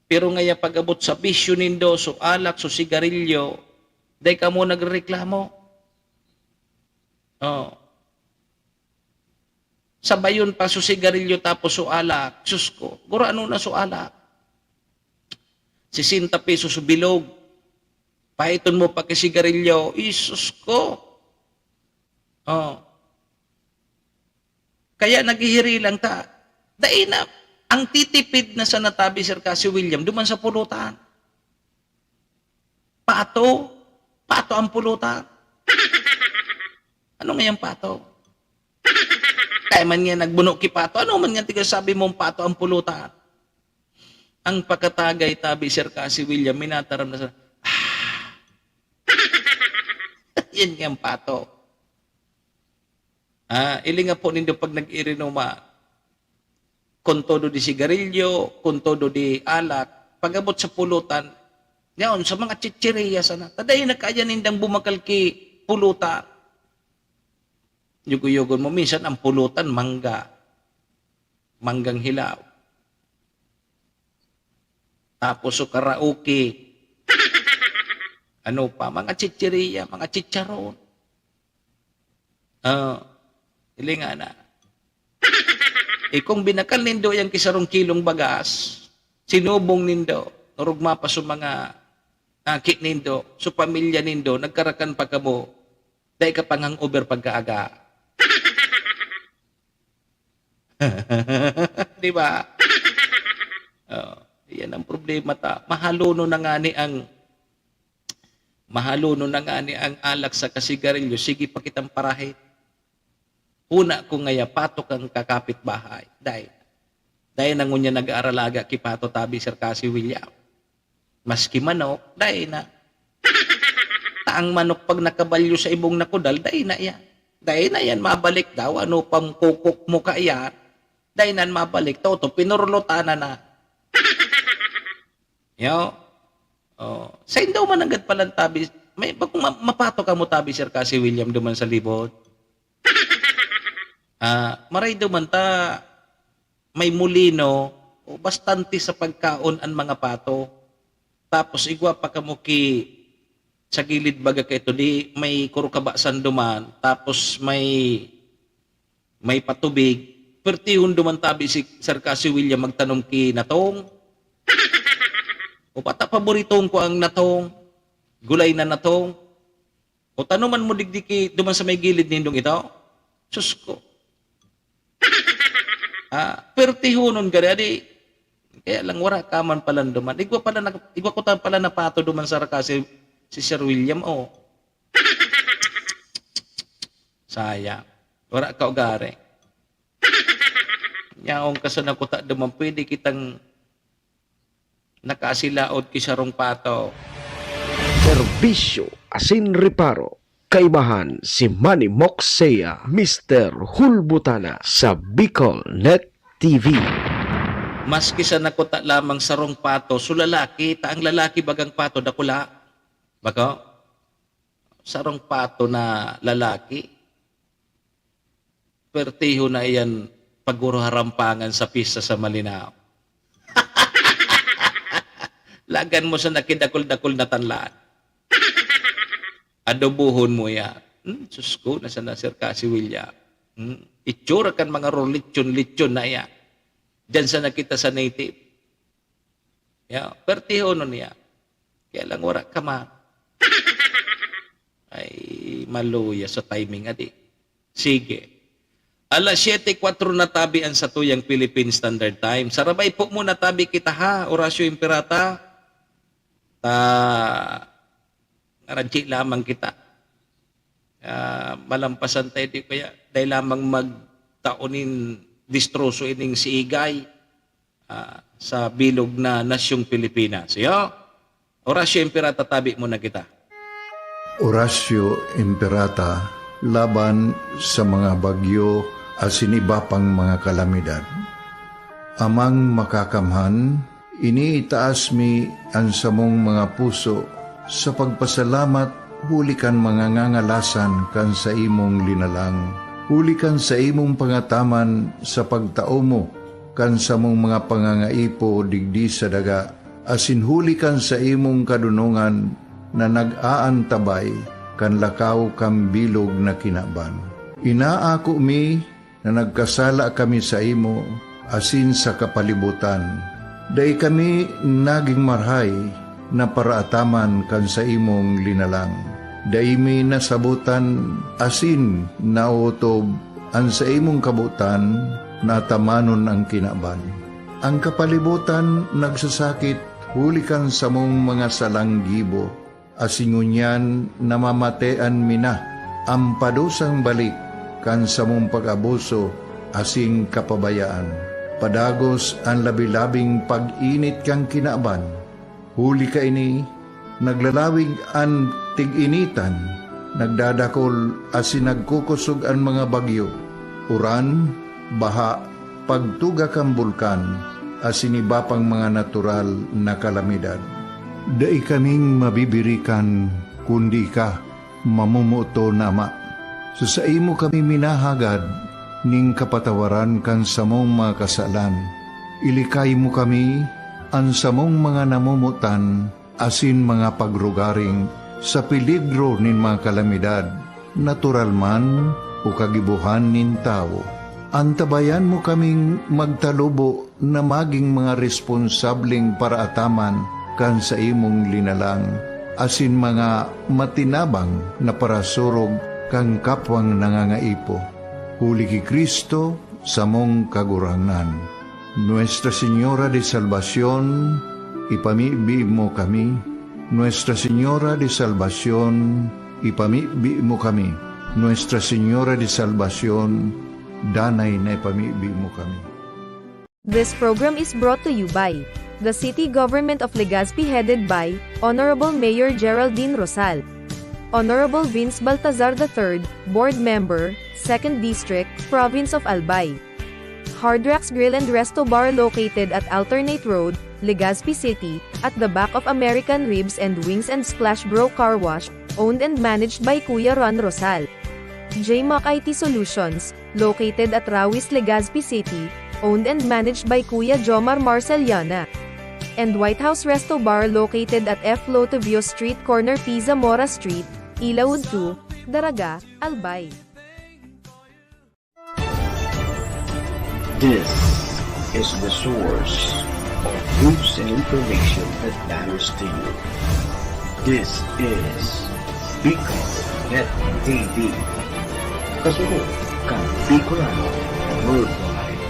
Pero ngaya pag-abot sa bisyo nindo, so alak, so sigarilyo, day ka mo nagreklamo. Oh. Sabayon pa so sigarilyo tapos so alak. Sus ko, gura ano na so alak? 60 pesos so bilog. Pahiton mo pa kay sigarilyo, isus ko. Oh. Kaya naghihiri lang ta. Dahil na, ang titipid na sa natabi Sir Cassie William, duman sa pulutan. Pato ang pulutan. Ano nga yung pato? Kaya man nga nagbunok ki pato, ano man nga tiga sabi mong pato ang pulutan? Ang pagkatagay tabi Sir Cassie William, minataram na sa, yan nga ang pato. Ili nga po nindo pag nag-irinuma, kung todo di sigarilyo, kung todo di alak, pag-abot sa pulutan, yaon, sa mga chichiriya sana, taday na kaya nindang bumakal ki pulutan. Yugo-yugon mo, minsan ang pulutan, manggang hilaw. Tapos so karaoke, ano pa, mga chichiriya, mga chicharon. Ili nga na. Kung binakal nindo yung kisarong kilong bagas, sinubong nindo, narugma pa sa mga nakik nindo, sa pamilya nindo, nagkarakan pa kamo, dahil ka pang hangover pagkaaga. Di ba? Yan ang problema ta. Mahaluno na nga ni ang alak sa kasigarilyo, sige pa kitang parahit. Una ko ngaya, pato kang kakapit bahay. Dahil nangunya nag-aaralaga ki pato tabi Sir Cassie William. Maski manok, dahil na. Taang manok pag nakabalyo sa ibong nakudal, dahil na yan. Dahil na yan, mabalik daw. Ano pang kukuk mo ka yan? Dahil na mabalik. Toto, pinurulutan na. Yo. Sa daw man agad palang tabi, kung mapato ka mo tabi Sir Cassie William duman sa libot. Maray duman ta, may mulino, o bastante sa pagkaon ang mga pato. Tapos igwa pa kamo ki sa gilid baga kay ito di may kurukabasan duman. Tapos may patubig. Pertihon duman tabi si Sir Cassie William magtanom ki natong. O pata paboritong ko ang natong, gulay na natong. O tanuman mo digdiki duman sa may gilid nindong ito. Sus ko. Pertihunon ka di. Kaya lang wala ka man pala duman. Igwa ko pala na pato duman sa rakasi si Sir William. Sayang. Wala ka ugari. Yaong kasanakuta duman, pwede kitang nakasilaod kisarong pato. Serbisyo asin reparo. Kaibahan si Manny Moxea, Mr. Hulbutana sa Bicol Net TV. Maski sa nakuta lamang sarong pato, so lalaki, taang lalaki bagang pato, dakula. Bako? Sarong pato na lalaki. Pertiho na iyan paguro harampangan sa pista sa Malinao. Lagan mo sa nakidakol-dakol na tanlaan. Adobuhon mo yan. Sus ko, nasa na Sir Cassie William. Itsura kan mga lechon na yan. Diyan sa nakita sa native. Pertiho nun niya. Kaya lang wala ka ma. Ay, maluya sa timing adi. Sige. Alas 7:04 na tabi ang sa tuyang Philippine Standard Time. Sarabay po muna tabi kita ha, Horacio Imperata. Ngaradji lamang kita. Malampasan tayo di kaya dahil lamang magtaonin distroso ining si Igay sa bilog na nasyong Pilipinas. Yo, Horacio Imperata tabi muna kita. Horacio Imperata laban sa mga bagyo asin iba pang mga kalamidad. Amang makakamhan, iniitaas mi ang samong mga puso sa pagpasalamat huli kan mga ngangalasan kan sa imong linalang. Huli kan sa imong pangataman sa pagtao mo kan sa mong mga pangangaipo digdi sa daga. Asin huli kan sa imong kadunungan na nag-aantabay kan lakaw kang bilog na kinaban. Inaako mi na nagkasala kami sa imo asin sa kapalibutan. Day kami naging marhay na paraataman kan sa imong linalang. Day mi nasabutan asin nautob ang sa imong kabutan na tamanon ang kinaban. Ang kapalibutan nagsasakit hulikan sa mong mga salanggibo. Asingunyan namamatean mina ang padusang balik kan sa mong pag-abuso asing kapabayaan. Padagos ang labi-labing pag-init kang kinaban. Huli ka ini, naglalawig ang tig-initan, nagdadakol asin nagkukusog ang mga bagyo. Uran, baha, pagtuga kang bulkan, asin iba pang mga natural na kalamidad. Dai kaming mabibirikan kundi ka, mamumuto na ama. Sa imo kami minahagad, ning kapatawaran kan samong mga kasalan. Ilikay mo kami, ang samong mga namumutan, asin mga pagrugaring, sa peligro nin mga kalamidad, natural man o kagibuhan nin tao. Antabayan mo kaming magtalubo na maging mga responsabling paraataman kan sa imong linalang, asin mga matinabang na parasurog kang kapwang nangangaipo. Huli ki Kristo sa mong kagurangan. Nuestra Señora de Salvación, ipamibi mo kami. Nuestra Señora de Salvación, ipamibi mo kami. Nuestra Señora de Salvación, danay na ipamibi mo kami. This program is brought to you by the City Government of Legazpi headed by Honorable Mayor Geraldine Rosal, Honorable Vince Baltazar III, Board Member, 2nd District, Province of Albay. Hardrax Grill and Resto Bar located at Alternate Road, Legazpi City, at the back of American Ribs and Wings and Splash Bro Car Wash, owned and managed by Kuya Ron Rosal. JMac IT Solutions, located at Rawis, Legazpi City, owned and managed by Kuya Jomar Marceliana. And White House Resto Bar located at F. Lotavio Street Corner Pisa Mora Street, Ilaud 2, Daraga, Albay. This is the source of news and information that matters to you. This is Bicol Net TV. Kasunod kang Bicolano Worldwide.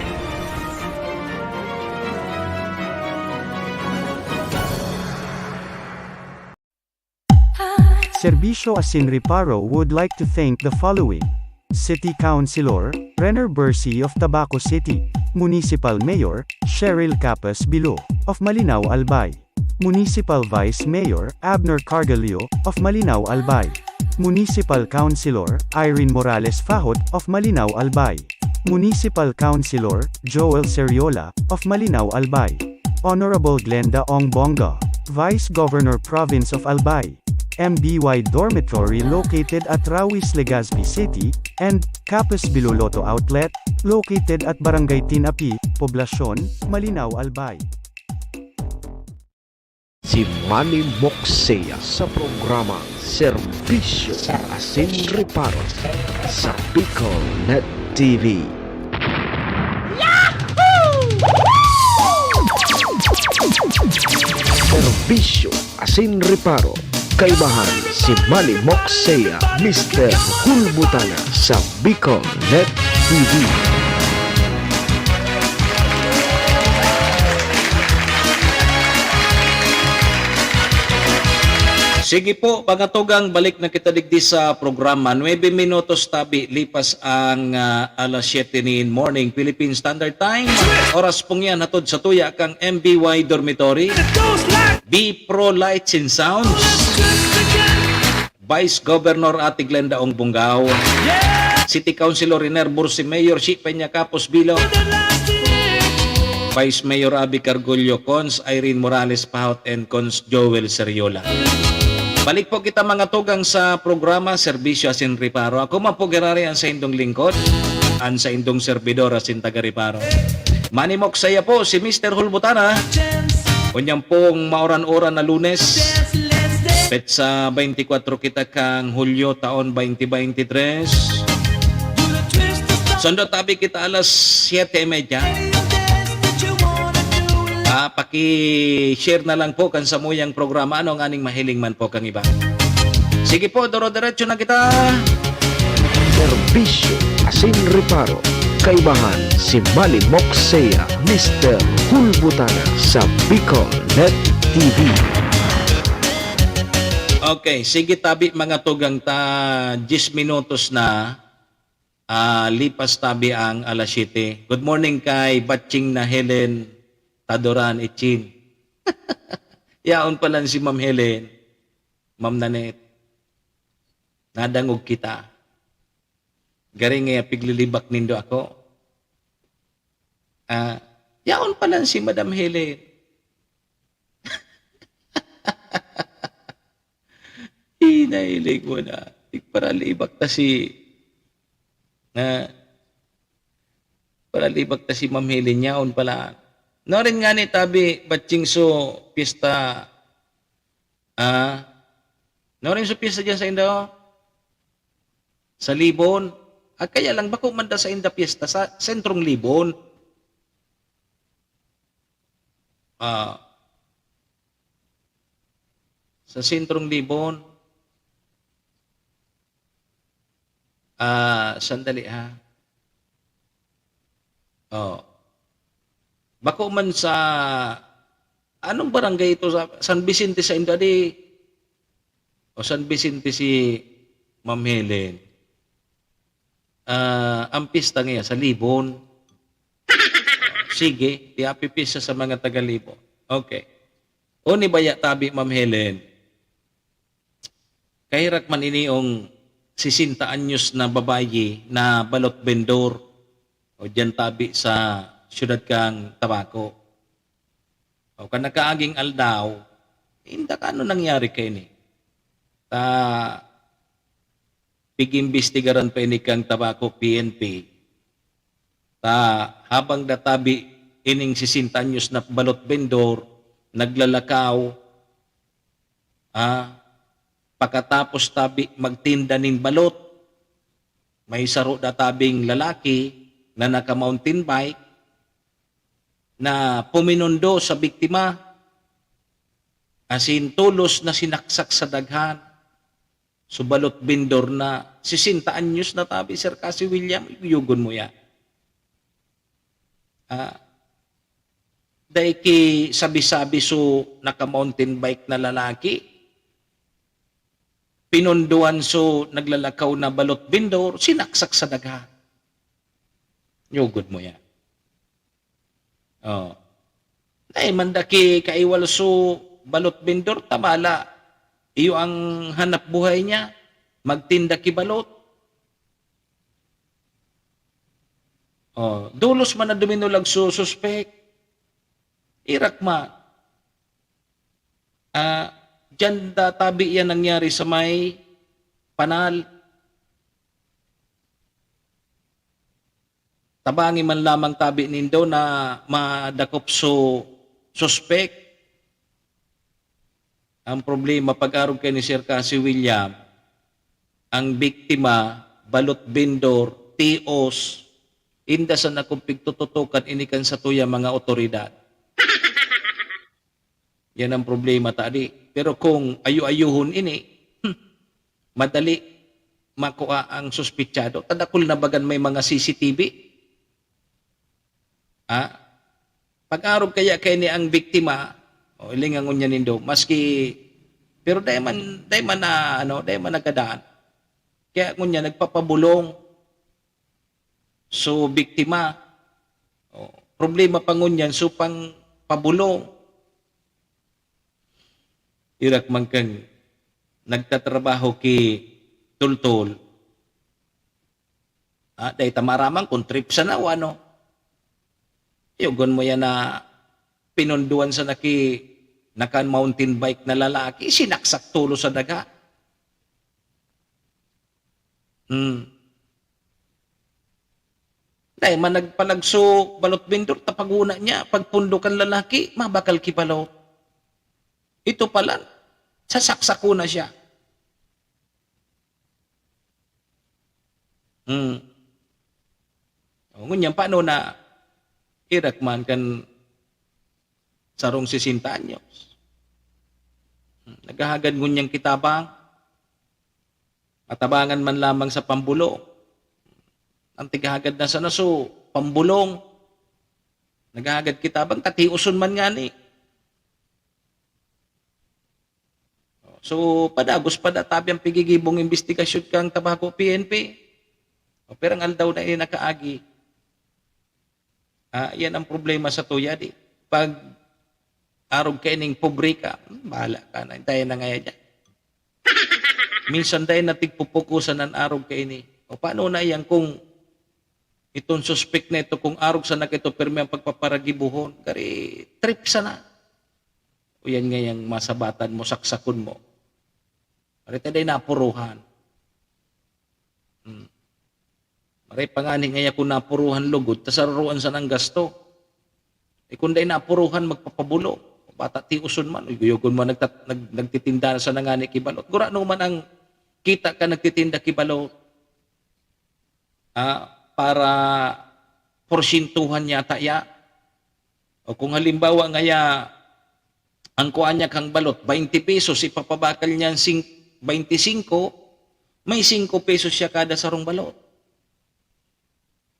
Serbisyo Asin Reparo would like to thank the following: City Councilor, Renner Bersi of Tabaco City, Municipal Mayor, Cheryl Capas Bilo, of Malinaw Albay, Municipal Vice Mayor, Abner Cargalio, of Malinaw Albay, Municipal Councilor, Irene Morales Fajot, of Malinaw Albay, Municipal Councilor, Joel Seriola, of Malinaw Albay, Honorable Glenda Ong Bonga, Vice Governor Province of Albay, MBY Dormitory located at Rawis, Legazpi City, and Capas Biloloto Outlet, located at Barangay Tinapi, Poblacion, Malinaw, Albay. Si Manny Moxea sa programa Serbisyo Asin Reparo sa Bicol Net TV. Serbisyo Asin Reparo. Kaibahan si Manny Moxea, Mr. Hulbutana sa Bicol Net TV. Sige po, pangatugang balik na kita digdi sa programa. 9 minutos tabi, lipas ang alas 7 ni morning Philippine Standard Time. Oras pong yan, hatod sa tuya kang MBY Dormitory. Be Pro Lights and Sounds. Vice Governor Ate Glenda Ong Bungaw, City Councilor Riner Bursi, Mayor Si Peña Capos Bilo, Vice Mayor Abby Cargullo, Cons Irene Morales Pahaut, and Cons Joel Seriola. Balik po kita mga tugang sa programa Serbisyo Asin Riparo. Ako man po girari ang sa indong lingkod, ang sa indong servidor asin taga Riparo. Manimok saya po si Mr. Hulbutana. Kunyang pong maoran-oran na Lunes, petsa 24 kita kang Hulyo taon 2023. Sondo tabi kita alas 7:30. Paki-share na lang po kan sa muyang programa. Ano ang aning mahiling man po kang iba. Sige po, doro-diretso na kita. Serbisyo Asin Reparo. Kaibahan si Malimok Saya, Mr. Hulbutana sa Bicol Net TV. Okay, sige tabi mga tugang ta 10 minutos na lipas tabi ang alas 7. Good morning kay Batching na Helen Tadoran Ichin. Yaon pa lang si Ma'am Helen. Ma'am Nanet. Nadangog kita. Garing nga piglilibak nindo ako. Yaon pa lang si Madam Helen. Inailig mo na. Para libak ta si Ma'am Helen. Yaon pala. No rin nga ni tabi Batching so pista. No rin so pista dyan sa Indo. Sa Libon. Kaya lang bako man da sa Inda pista sa sentrong Libon. Sa sentrong Libon. Sandali ha. Bako man sa anong barangay ito sa San Vicente sa Indadi o San Vicente si Ma'am Helen. Ang pista ngayon sa Libon. Sige, tiapipisa sa mga taga-Libon. Okay. Uni baya tabi Ma'am Helen. Kahirak man iniong 60 anyos na babayi na balot vendor o dyan tabi sa syudad kang Tabaco. O kan nakaaging aldaw, hindi ka ano nangyari kayo ni? Pig-imbestigaran pa ini kang Tabaco PNP. Habang databi ining 60 anyos na balot vendor, naglalakaw, pagkatapos tabi magtinda nin balot, may saro databing lalaki na naka-mountain bike, na puminundo sa biktima, asin tulos na sinaksak sa daghan, subalot bindor na 60 anyos na tabi, Sir Cassie William, yugon mo ya. Dahil ki sabi-sabi so naka-mountain bike na lalaki, pinunduan so naglalakaw na balot bindor, sinaksak sa daghan. Yugon mo ya. Ay mandaki kaiwal so balot bindor tamala. Iyo ang hanap buhay niya, magtinda ki balot. Dulos man na duminulag so suspect. Irak ma. Diyan tabi yan nangyari sa may Panal. Tabangi man lamang tabi nindo na madakop so suspect. Ang problema pag-arog kay ni Sir Cassie William, ang biktima, balot vendor, TOs, inda sa nakumpig tututukan inikan sa tuya mga otoridad. Yan ang problema tadi. Pero kung ayu-ayuhon ini, madali makuha ang suspitsado. Tadakul na bagan may mga CCTV. Pag-arog kaya kay ni ang biktima, ilingangon niya nindo, maski, pero dahil man nagkadaan. Kaya ngunya nagpapabulong. So, biktima, problema pa ngunyan, so pang pabulong. Irak man kang nagtatrabaho ki Tultul, dahil tamaramang kung trip sa na o ano, yugon mo yan na pinunduan sa nakan mountain bike na lalaki, sinaksak tulo sa daga. Dahil man nagpalagso balot bindor, tapaguna niya, pagpundukan lalaki, mabakal kipalaw. Ito pala, sasaksako na siya. Ngunyan, paano na irakman kan sarong 60 anyos? Naghahagad ngunyang kitabang, matabangan man lamang sa pambulo. Ang tigahagad na sa naso, pambulong. Naghahagad kitabang, katiuson man nga ni. So, padagos tabi ang pigigibong investigasyon kang tabako PNP. Pero ang aldaw na ini nakaagi. Yan ang problema sa tuya di. Pag arog ka ining pobre ka, bahala ka na. Hintayin na ngaya dyan. Minsan dahil natigpupukusan ng arog ka ini. O paano na yan kung itong suspect na ito, kung arog sa nakito, permi ang pagpaparagibuhon, kari trip sana. O yan ngayang masabatan mo, saksakon mo. Kari tayo napuruhan. Maray pangani ngaya kung napuruhan lugod, tasaruan sa ng gasto. Kung dahi napuruhan, magpapabulo. Bata ti usun man, uyugon mo nagtitinda sa nangani kibalot. Gura naman ang kita ka nagtitinda kibalot. Para porsintuhan yata ya. O kung halimbawa ngaya ang kuanya kang balot, 20 pesos, ipapabakal niya 25, may 5 pesos siya kada sarong balot.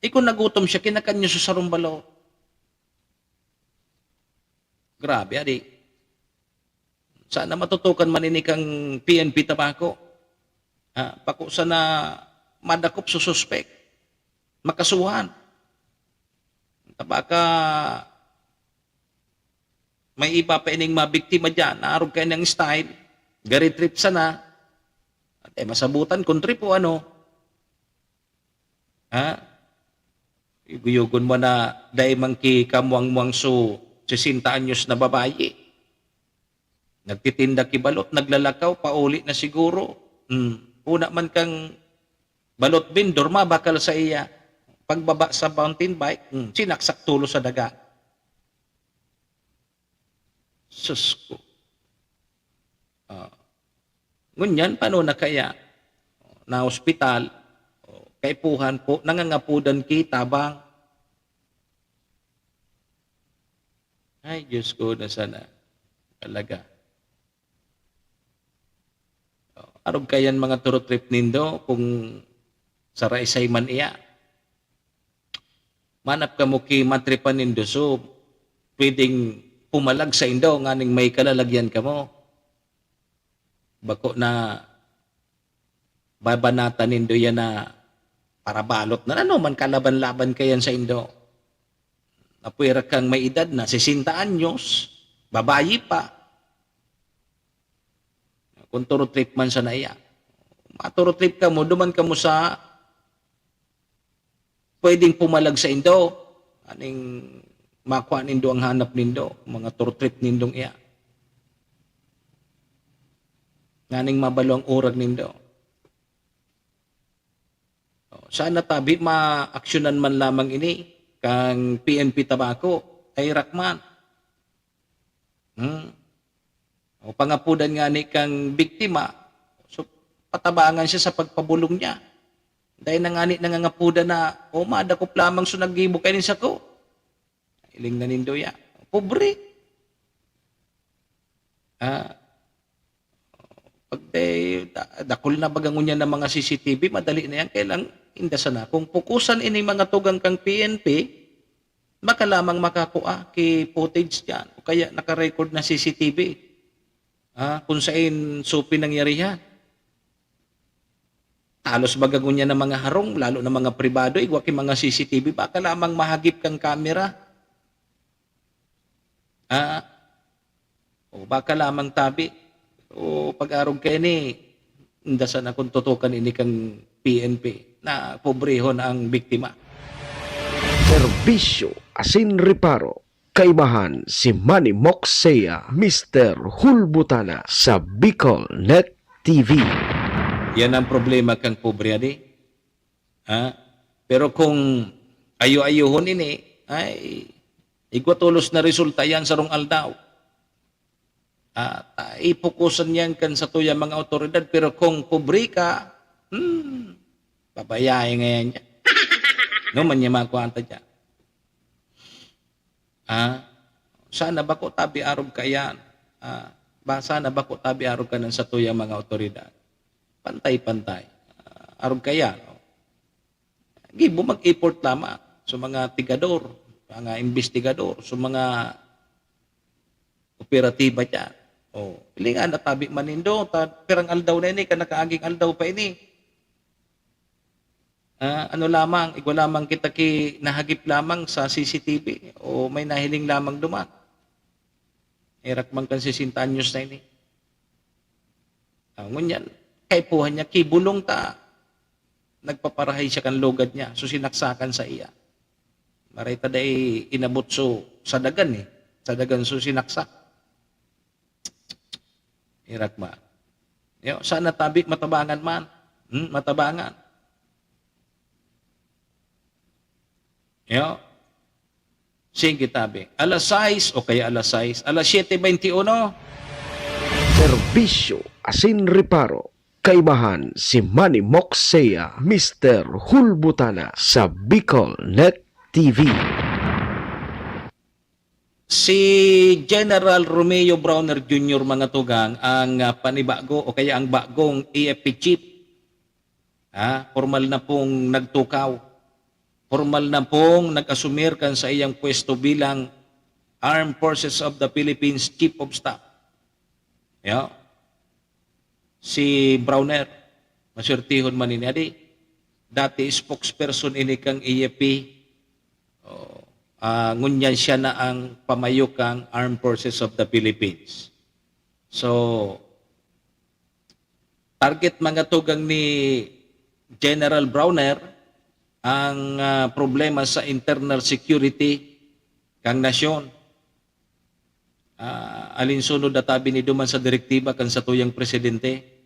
Kung nagutom siya, kinakanyo sa sarong balot. Grabe, adi. Sana matutukan man ini kang PNP tabako. Pako sana madakop sa suspect. Makasuhan. Tabaka may iba pa ining mabiktima dyan, naarog kayo ng style, gari trip sana, at masabutan kung trip o ano. Iguyugon mo na dahil mangki kamuang-muang so 60 anyos na babae. Nagtitinda kibalot, naglalakaw, pauli na siguro. Una man kang balot vendor, mabakal sa iya. Pagbaba sa mountain bike, sinaksak tulo sa daga. Sus ko. Ngunyan, paano na kaya? Na ospital, kaipuhan po, nangangapudan kita bang? Ay, Diyos ko, na sana. Talaga. Arog kayan mga turo trip nindo, kung saraysay man iya. Manap ka mo ki matripan nindo, so pwedeng pumalag sa indo, nganing may kalalagyan ka mo. Bako na babanatan nindo yan na para balot na ano man kalaban-laban kayan sa indo. Napuwera kang may edad na 60 anyos, babayi pa. Kung turo trip man sa naiya. Maturo trip ka mo, duman ka mo sa pwedeng pumalag sa indo. Aning makuha nindo ang hanap nindo, mga turo trip nindong iya. Nganing mabalo ang urag nindo. Sana tabi ma-aksyonan man lamang ini kang PNP tabako ay rakman. O pangapudan nga ni kang biktima, so patabangan siya sa pagpabulong niya. Dahil nangani nangangapudan na, madakop lamang so naggibo kayo sa ko. Iling na nindo ya. Pobre. Pag dakol na bagangon niya ng mga CCTV, madali na yan. Kailang indasan na. Kung pukusan ini mga tugang kang PNP, baka lamang makakuha ki footage dyan. O kaya nakarecord na CCTV. Kung saan supi nangyarihan. Talos bagangon niya ng mga harong, lalo na mga pribado, igwa ki mga CCTV, baka lamang mahagip kang kamera. O baka lamang tabi. O pag-arog kayo ni, indasan akong tutukan ini kang PNP na pobrehon ang biktima. Serbisyo asin reparo. Kaibahan si Manny Moxea, Mr. Hulbutana sa Bicol Net TV. Yan ang problema kang pobre adi. Pero kung ayo-ayohon ini, ay igwatulos na resulta yan sa rong aldaw. Ipukusan yan kan sa tuya mga otoridad. Pero kung pobre ka, pabayay ngayon niya. No, manyamakuanta dyan. Sana ba ko tabi arog ka yan? Sana ba ko tabi arog ka ng sa tuya mga otoridad? Pantay-pantay. Arog ka yan. Gibo mag-import lamang sa mga tigador, mga investigador, sa mga operatiba dyan. Pilingan na tabi manindo, perang aldaw na ini, kanakaaging aldaw pa ini. Ano lamang, igwa lamang kita nahagip lamang sa CCTV o may nahiling lamang duman. Irak man kan 60 anyos na ini. Ngunyan, kay puhan niya, kibulong ta. Nagpaparahay siya kan lugad niya, so sinaksakan sa iya. Marita day inabot so sa dagan sa dagan so sinaksak. Irak ma. Sana tabi matabangan man. Matabangan. Sige tabi. Alas 6 o kaya alas 6. Alas 7:21. Serbisyo asin reparo. Kaibahan si Manny Moxea, Mr. Hulbutana sa Bicol Net TV. Si General Romeo Browner Jr. mga tugang ang panibago o kaya ang bagong AFP chief. Formal na pong nagtukaw. Formal na pong nag-asumir kan sa iyang pwesto bilang Armed Forces of the Philippines Chief of Staff. Si Browner, masurtihon man ini adi, dati spokesperson ini kang AFP, ngunyan siya na ang pamayukang Armed Forces of the Philippines. So, target mga tugang ni General Browner, ang problema sa internal security kang nasyon. Alinsunod na tabi ni duman sa direktiba kan sa tuyang presidente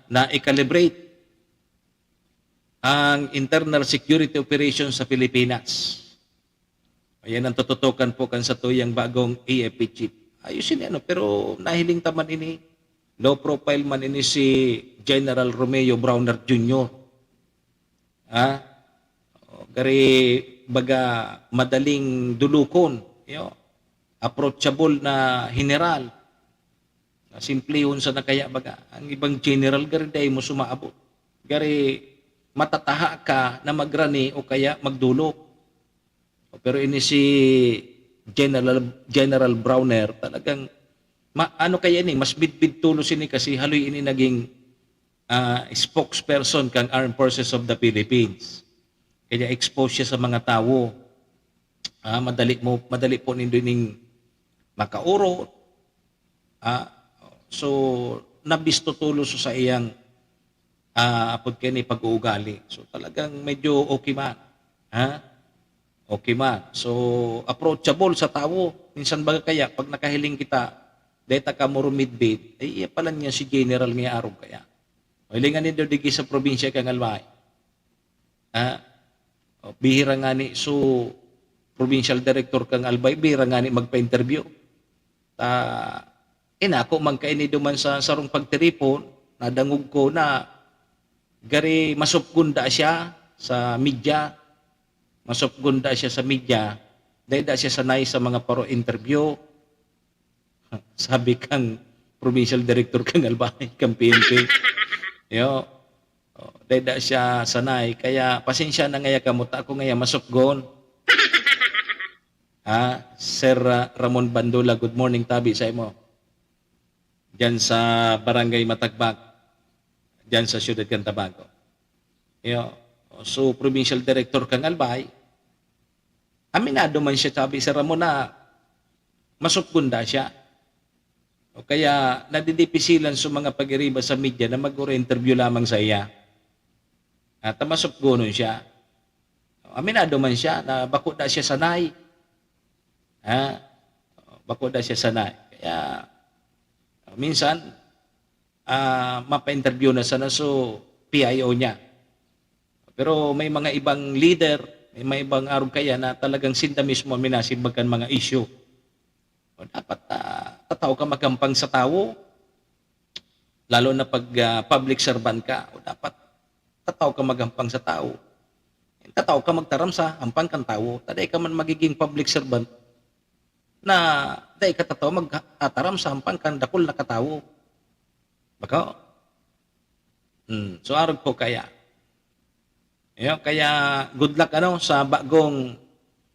na i-calibrate ang internal security operations sa Pilipinas. Ayan ang tututukan po kan sa tuyang bagong AFP chief. Ayusin pero nahiling taman ini, low profile man ini si General Romeo Browner Jr. Gari baga madaling dulukon, approachable na general. Simplihon sa nakaya baga. Ang ibang general gari day mo sumaabot. Gari matataha ka na magrani o kaya magdulok. Pero ini si General Browner talagang kaya ini mas bidbid tulos ini kasi haloy ini naging spokesperson kang Armed Forces of the Philippines. Kaya expose siya sa mga tao. Madali po nindo ning makauro. So nabisto tulos sa iyang apod kani pag-uugali. So talagang medyo okay man. Okay man. So approachable sa tao. Minsan baga kaya pag nakahiling kita, data ka mo rumidbid, ay pala niya si General nga arog kaya. Hilingan nindo digi sa probinsya kang Albay. Bihira nga ni provincial director kang Albay, bihira nga ni magpa-interview. Inako man kaini duman sa sarong pagtiripon, nadangog ko na gari masupgunda siya sa media. Masupgunda siya sa media. Dahil da siya sanay sa mga paro interview. Sabi kang provincial director kang Albay, kang PNP. Dahil da siya sanay. Kaya pasensya na ngaya kamuta ako ngaya masupgon. Sir Ramon Bandula, good morning tabi sa imo. Diyan sa Barangay Matagbag. Diyan sa Siyudad Cantabago. So, Provincial Director kang Albay, aminado man siya sabi sa Ramon na masupgunda siya. O kaya nadidipisilan sa mga pag-iriba sa media na mag-interview lamang sa iya. At tamasok gunon siya. Aminado man siya na bako da siya sanay. Bako da siya sanay. Kaya minsan, mapa-interview na sana so PIO niya. Pero may mga ibang leader, may mga ibang arog kaya na talagang sinta mismo minasibagkan mga issue. O dapat tataw ka magampang sa tao, lalo na pag public servant ka, o dapat tataw ka magampang sa tao. Tataw ka magtaram sa hampang kang tao, taday ka man magiging public servant na day ka tataw magtaram sa hampang kang dakol na katao. Baka? So arog po kaya. Kaya good luck sa bagong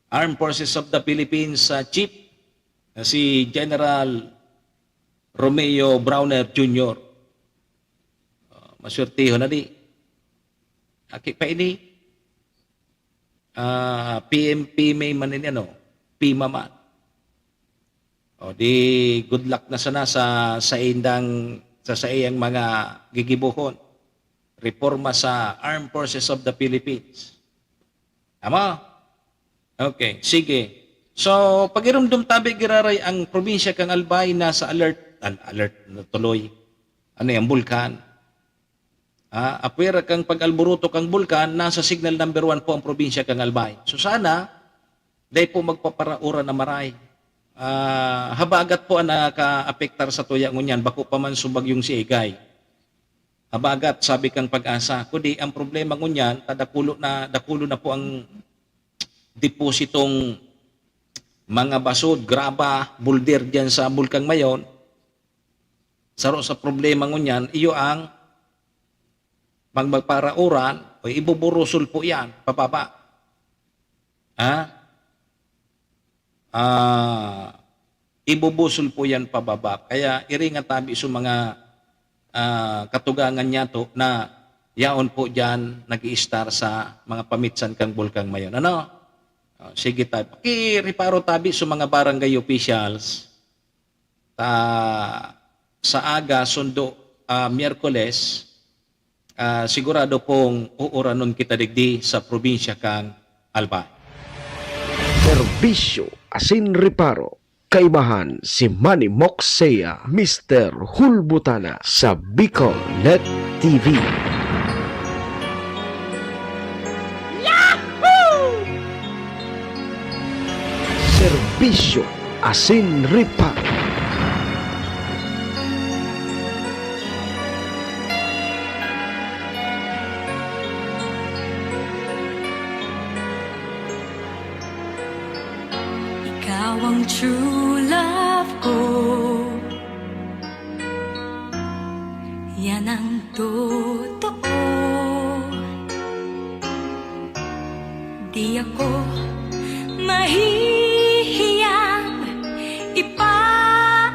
Armed Forces of the Philippines Chief na si General Romeo Browner Jr. Masurtiho na di. Aki pa ini PMP may manin PIMA man. O di good luck na sana sa iyang mga gigibuhon. Reforma sa Armed Forces of the Philippines. Tama? Okay, sige. So, pag-irumdum tabi giraray ang probinsya kang Albay nasa alert na tuloy. Ano yung bulkan? Apwera kang pag-alburuto kang bulkan, nasa signal number 1 po ang probinsya kang Albay. So sana, dahil po magpaparaura na maray. Habagat po ang naka-apektar sa tuya ngunyan, bako pa man subag yung si Egay. Habagat, sabi kang Pag-asa, kundi ang problema ngunyan, dakulo na po ang depositong mga basod, graba, bulder dyan sa Bulkang Mayon. Saro sa problema ngunyan, iyo ang magparauran, o ibuburusol po yan, pababa. Ibubusol po yan pababa. Kaya iringat tabi sa mga katugangan niya to na yaon po dyan nag-i-star sa mga pamitsan kang Bulkang Mayon. Sige tayo. Pakiriparo tabi sa mga barangay officials sa aga, sundo, Miyerkules, sigurado pong uuranon kita digdi sa probinsya kang Albay. Serbisyo asin reparo. Kaibahan si Manny Moxea, Mr. Hulbutana sa Bicol Net TV. Serbisyo asin reparo. Ikaw ang true love ko, yan ang totoo. Di ako mahihiyang ipaalam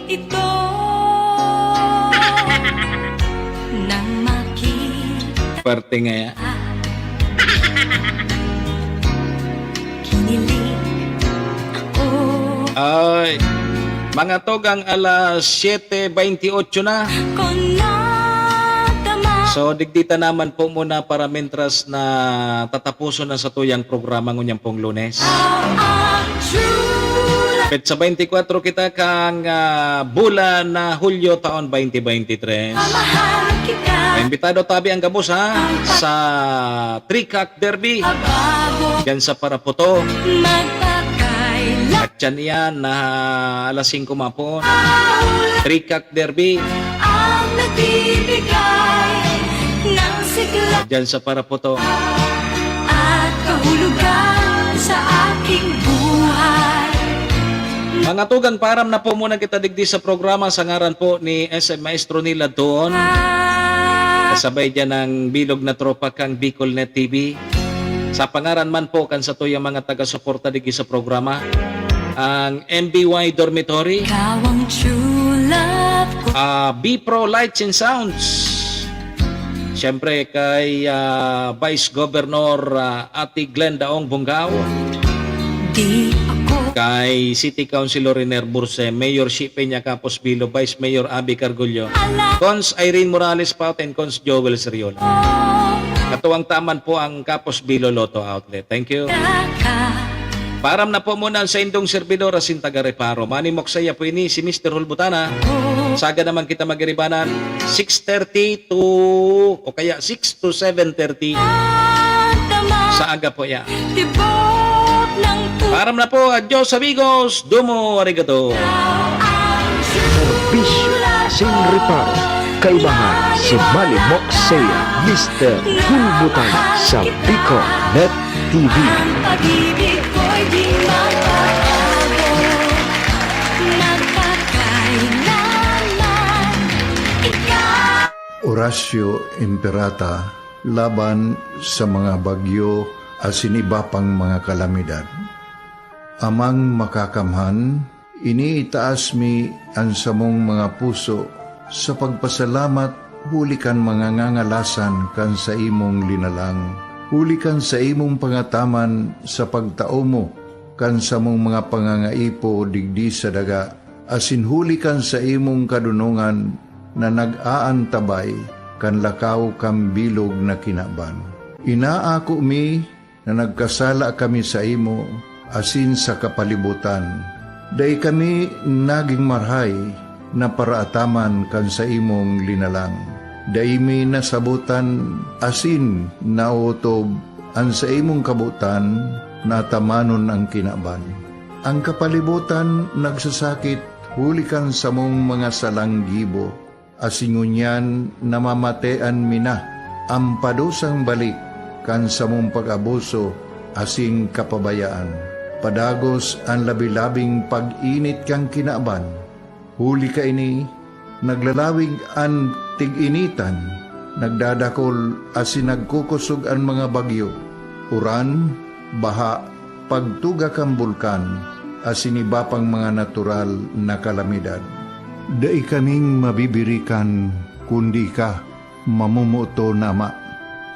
ito nang makita. Parte nga yan. Ay, mga togang alas 7:28 na. So, digdita naman po muna para mentras na tatapuso na sa tuyang programa ngunyang pong Lunes. Petsa 24 kita kang bulan na Hulyo taon 2023. Imbitado tabi ang gabos sa Trikak Derby. Yan sa Paraputo. At yan yan na alas 5 mapon. Trikak Derby. At yan sa Paraputo. At kahulugan sa aking buhay. Mga tugang, param na po muna kita digdi sa programa sa ngaran po ni SM Maestro Nila doon. Kasabay dyan ng bilog na tropa kang Bicol Net TV. Sa pangaran man po kan sa tuyang mga taga-suporta digdi sa programa. Ang MBY Dormitory. Ikaw ang true love ko. B-Pro Lights and Sounds. Siyempre kay Vice Governor Ate Glenn Daong Bungaw. Di ako kay City Councilor Riner Burse, Mayor Shipe Peña Capos Bilo, Vice Mayor Abby Cargullo, Cons Irene Morales Paut, and Cons Joel Seriola. Katuwang taman po ang Capos Bilo Lotto Outlet. Thank you. Param na po muna sa indong servidor asin taga Reparo. Manimok saya po ini si Mr. Hulbutana. Saga naman kita magiribanan 6:30 to o kaya 6 to 7:30 sa aga po ya. Param na po, adios amigos, dumo arigato. Serbisyo asin reparo. Kaibahan si Manimok Saya, Mr. Hulbutana sa Bicol Net TV. Pag-ibig ko'y di magbabago. Nagkakailangan ikaw. Horacio Imperata laban sa mga bagyo asin iba pang mga kalamidad. Amang makakamhan, iniitaas mi ang samong mga puso sa pagpasalamat, hulikan mga ngangalasan kan sa imong linalang. Hulikan sa imong pangataman sa pagtao mo, kan sa mong mga pangangaipo digdi sa daga, asin hulikan sa imong kadunungan na nag-aantabay, kan lakaw kam bilog na kinaban. Inaako mi na nagkasala kami sa imo, asin sa kapalibutan. Day kami naging marhay, na paraataman kan sa imong linalang. Daimi nasabutan asin nautob ang sa imong kabutan natamanon ang kinaban. Ang kapalibutan nagsasakit hulikan sa mong mga salanggibo asingunyan namamatean mina ang padusang balik kan sa mong pag-abuso asing kapabayaan. Padagos ang labi-labing pag-init kang kinaban. Huli ka ini, naglalawig ang tig-initan, nagdadakol asin nagkukusog ang mga bagyo, uran, baha, pagtuga kang bulkan, asin iba pang mga natural na kalamidad. Dai kaming mabibirikan, kundi ka, mamumuto na ama.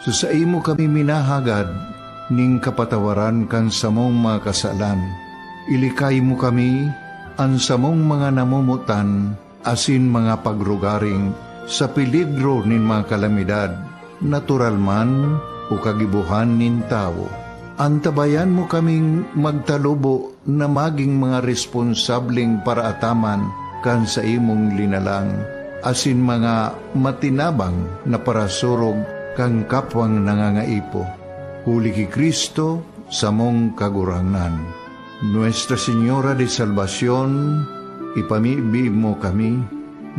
Sa imo kami minahagad, ning kapatawaran kan samong mga kasalan. Ilikay mo kami, ang samong mga namumutan, asin mga pagrugaring, sa peligro nin mga kalamidad, natural man o kagibuhan nin tao. Antabayan mo kaming magtalubo na maging mga responsableng paraataman kan sa imong linalang, asin mga matinabang na parasurog kang kapwang nangangaipo. Huli ki Kristo sa mong kagurangan. Nuestra Señora de Salvación, ipamibi mo kami.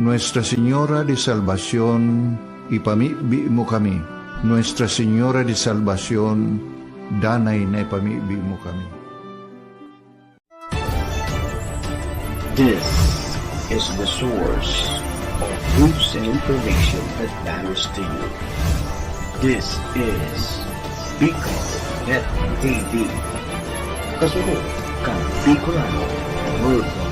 Nuestra Señora de Salvación, ipamibi mo kami. Nuestra Señora de Salvación, danay na ipamibi mo kami. This is the source of news and information that matters to you. This is Bicol Net TV. Kasunod kang Bicolano Worldwide.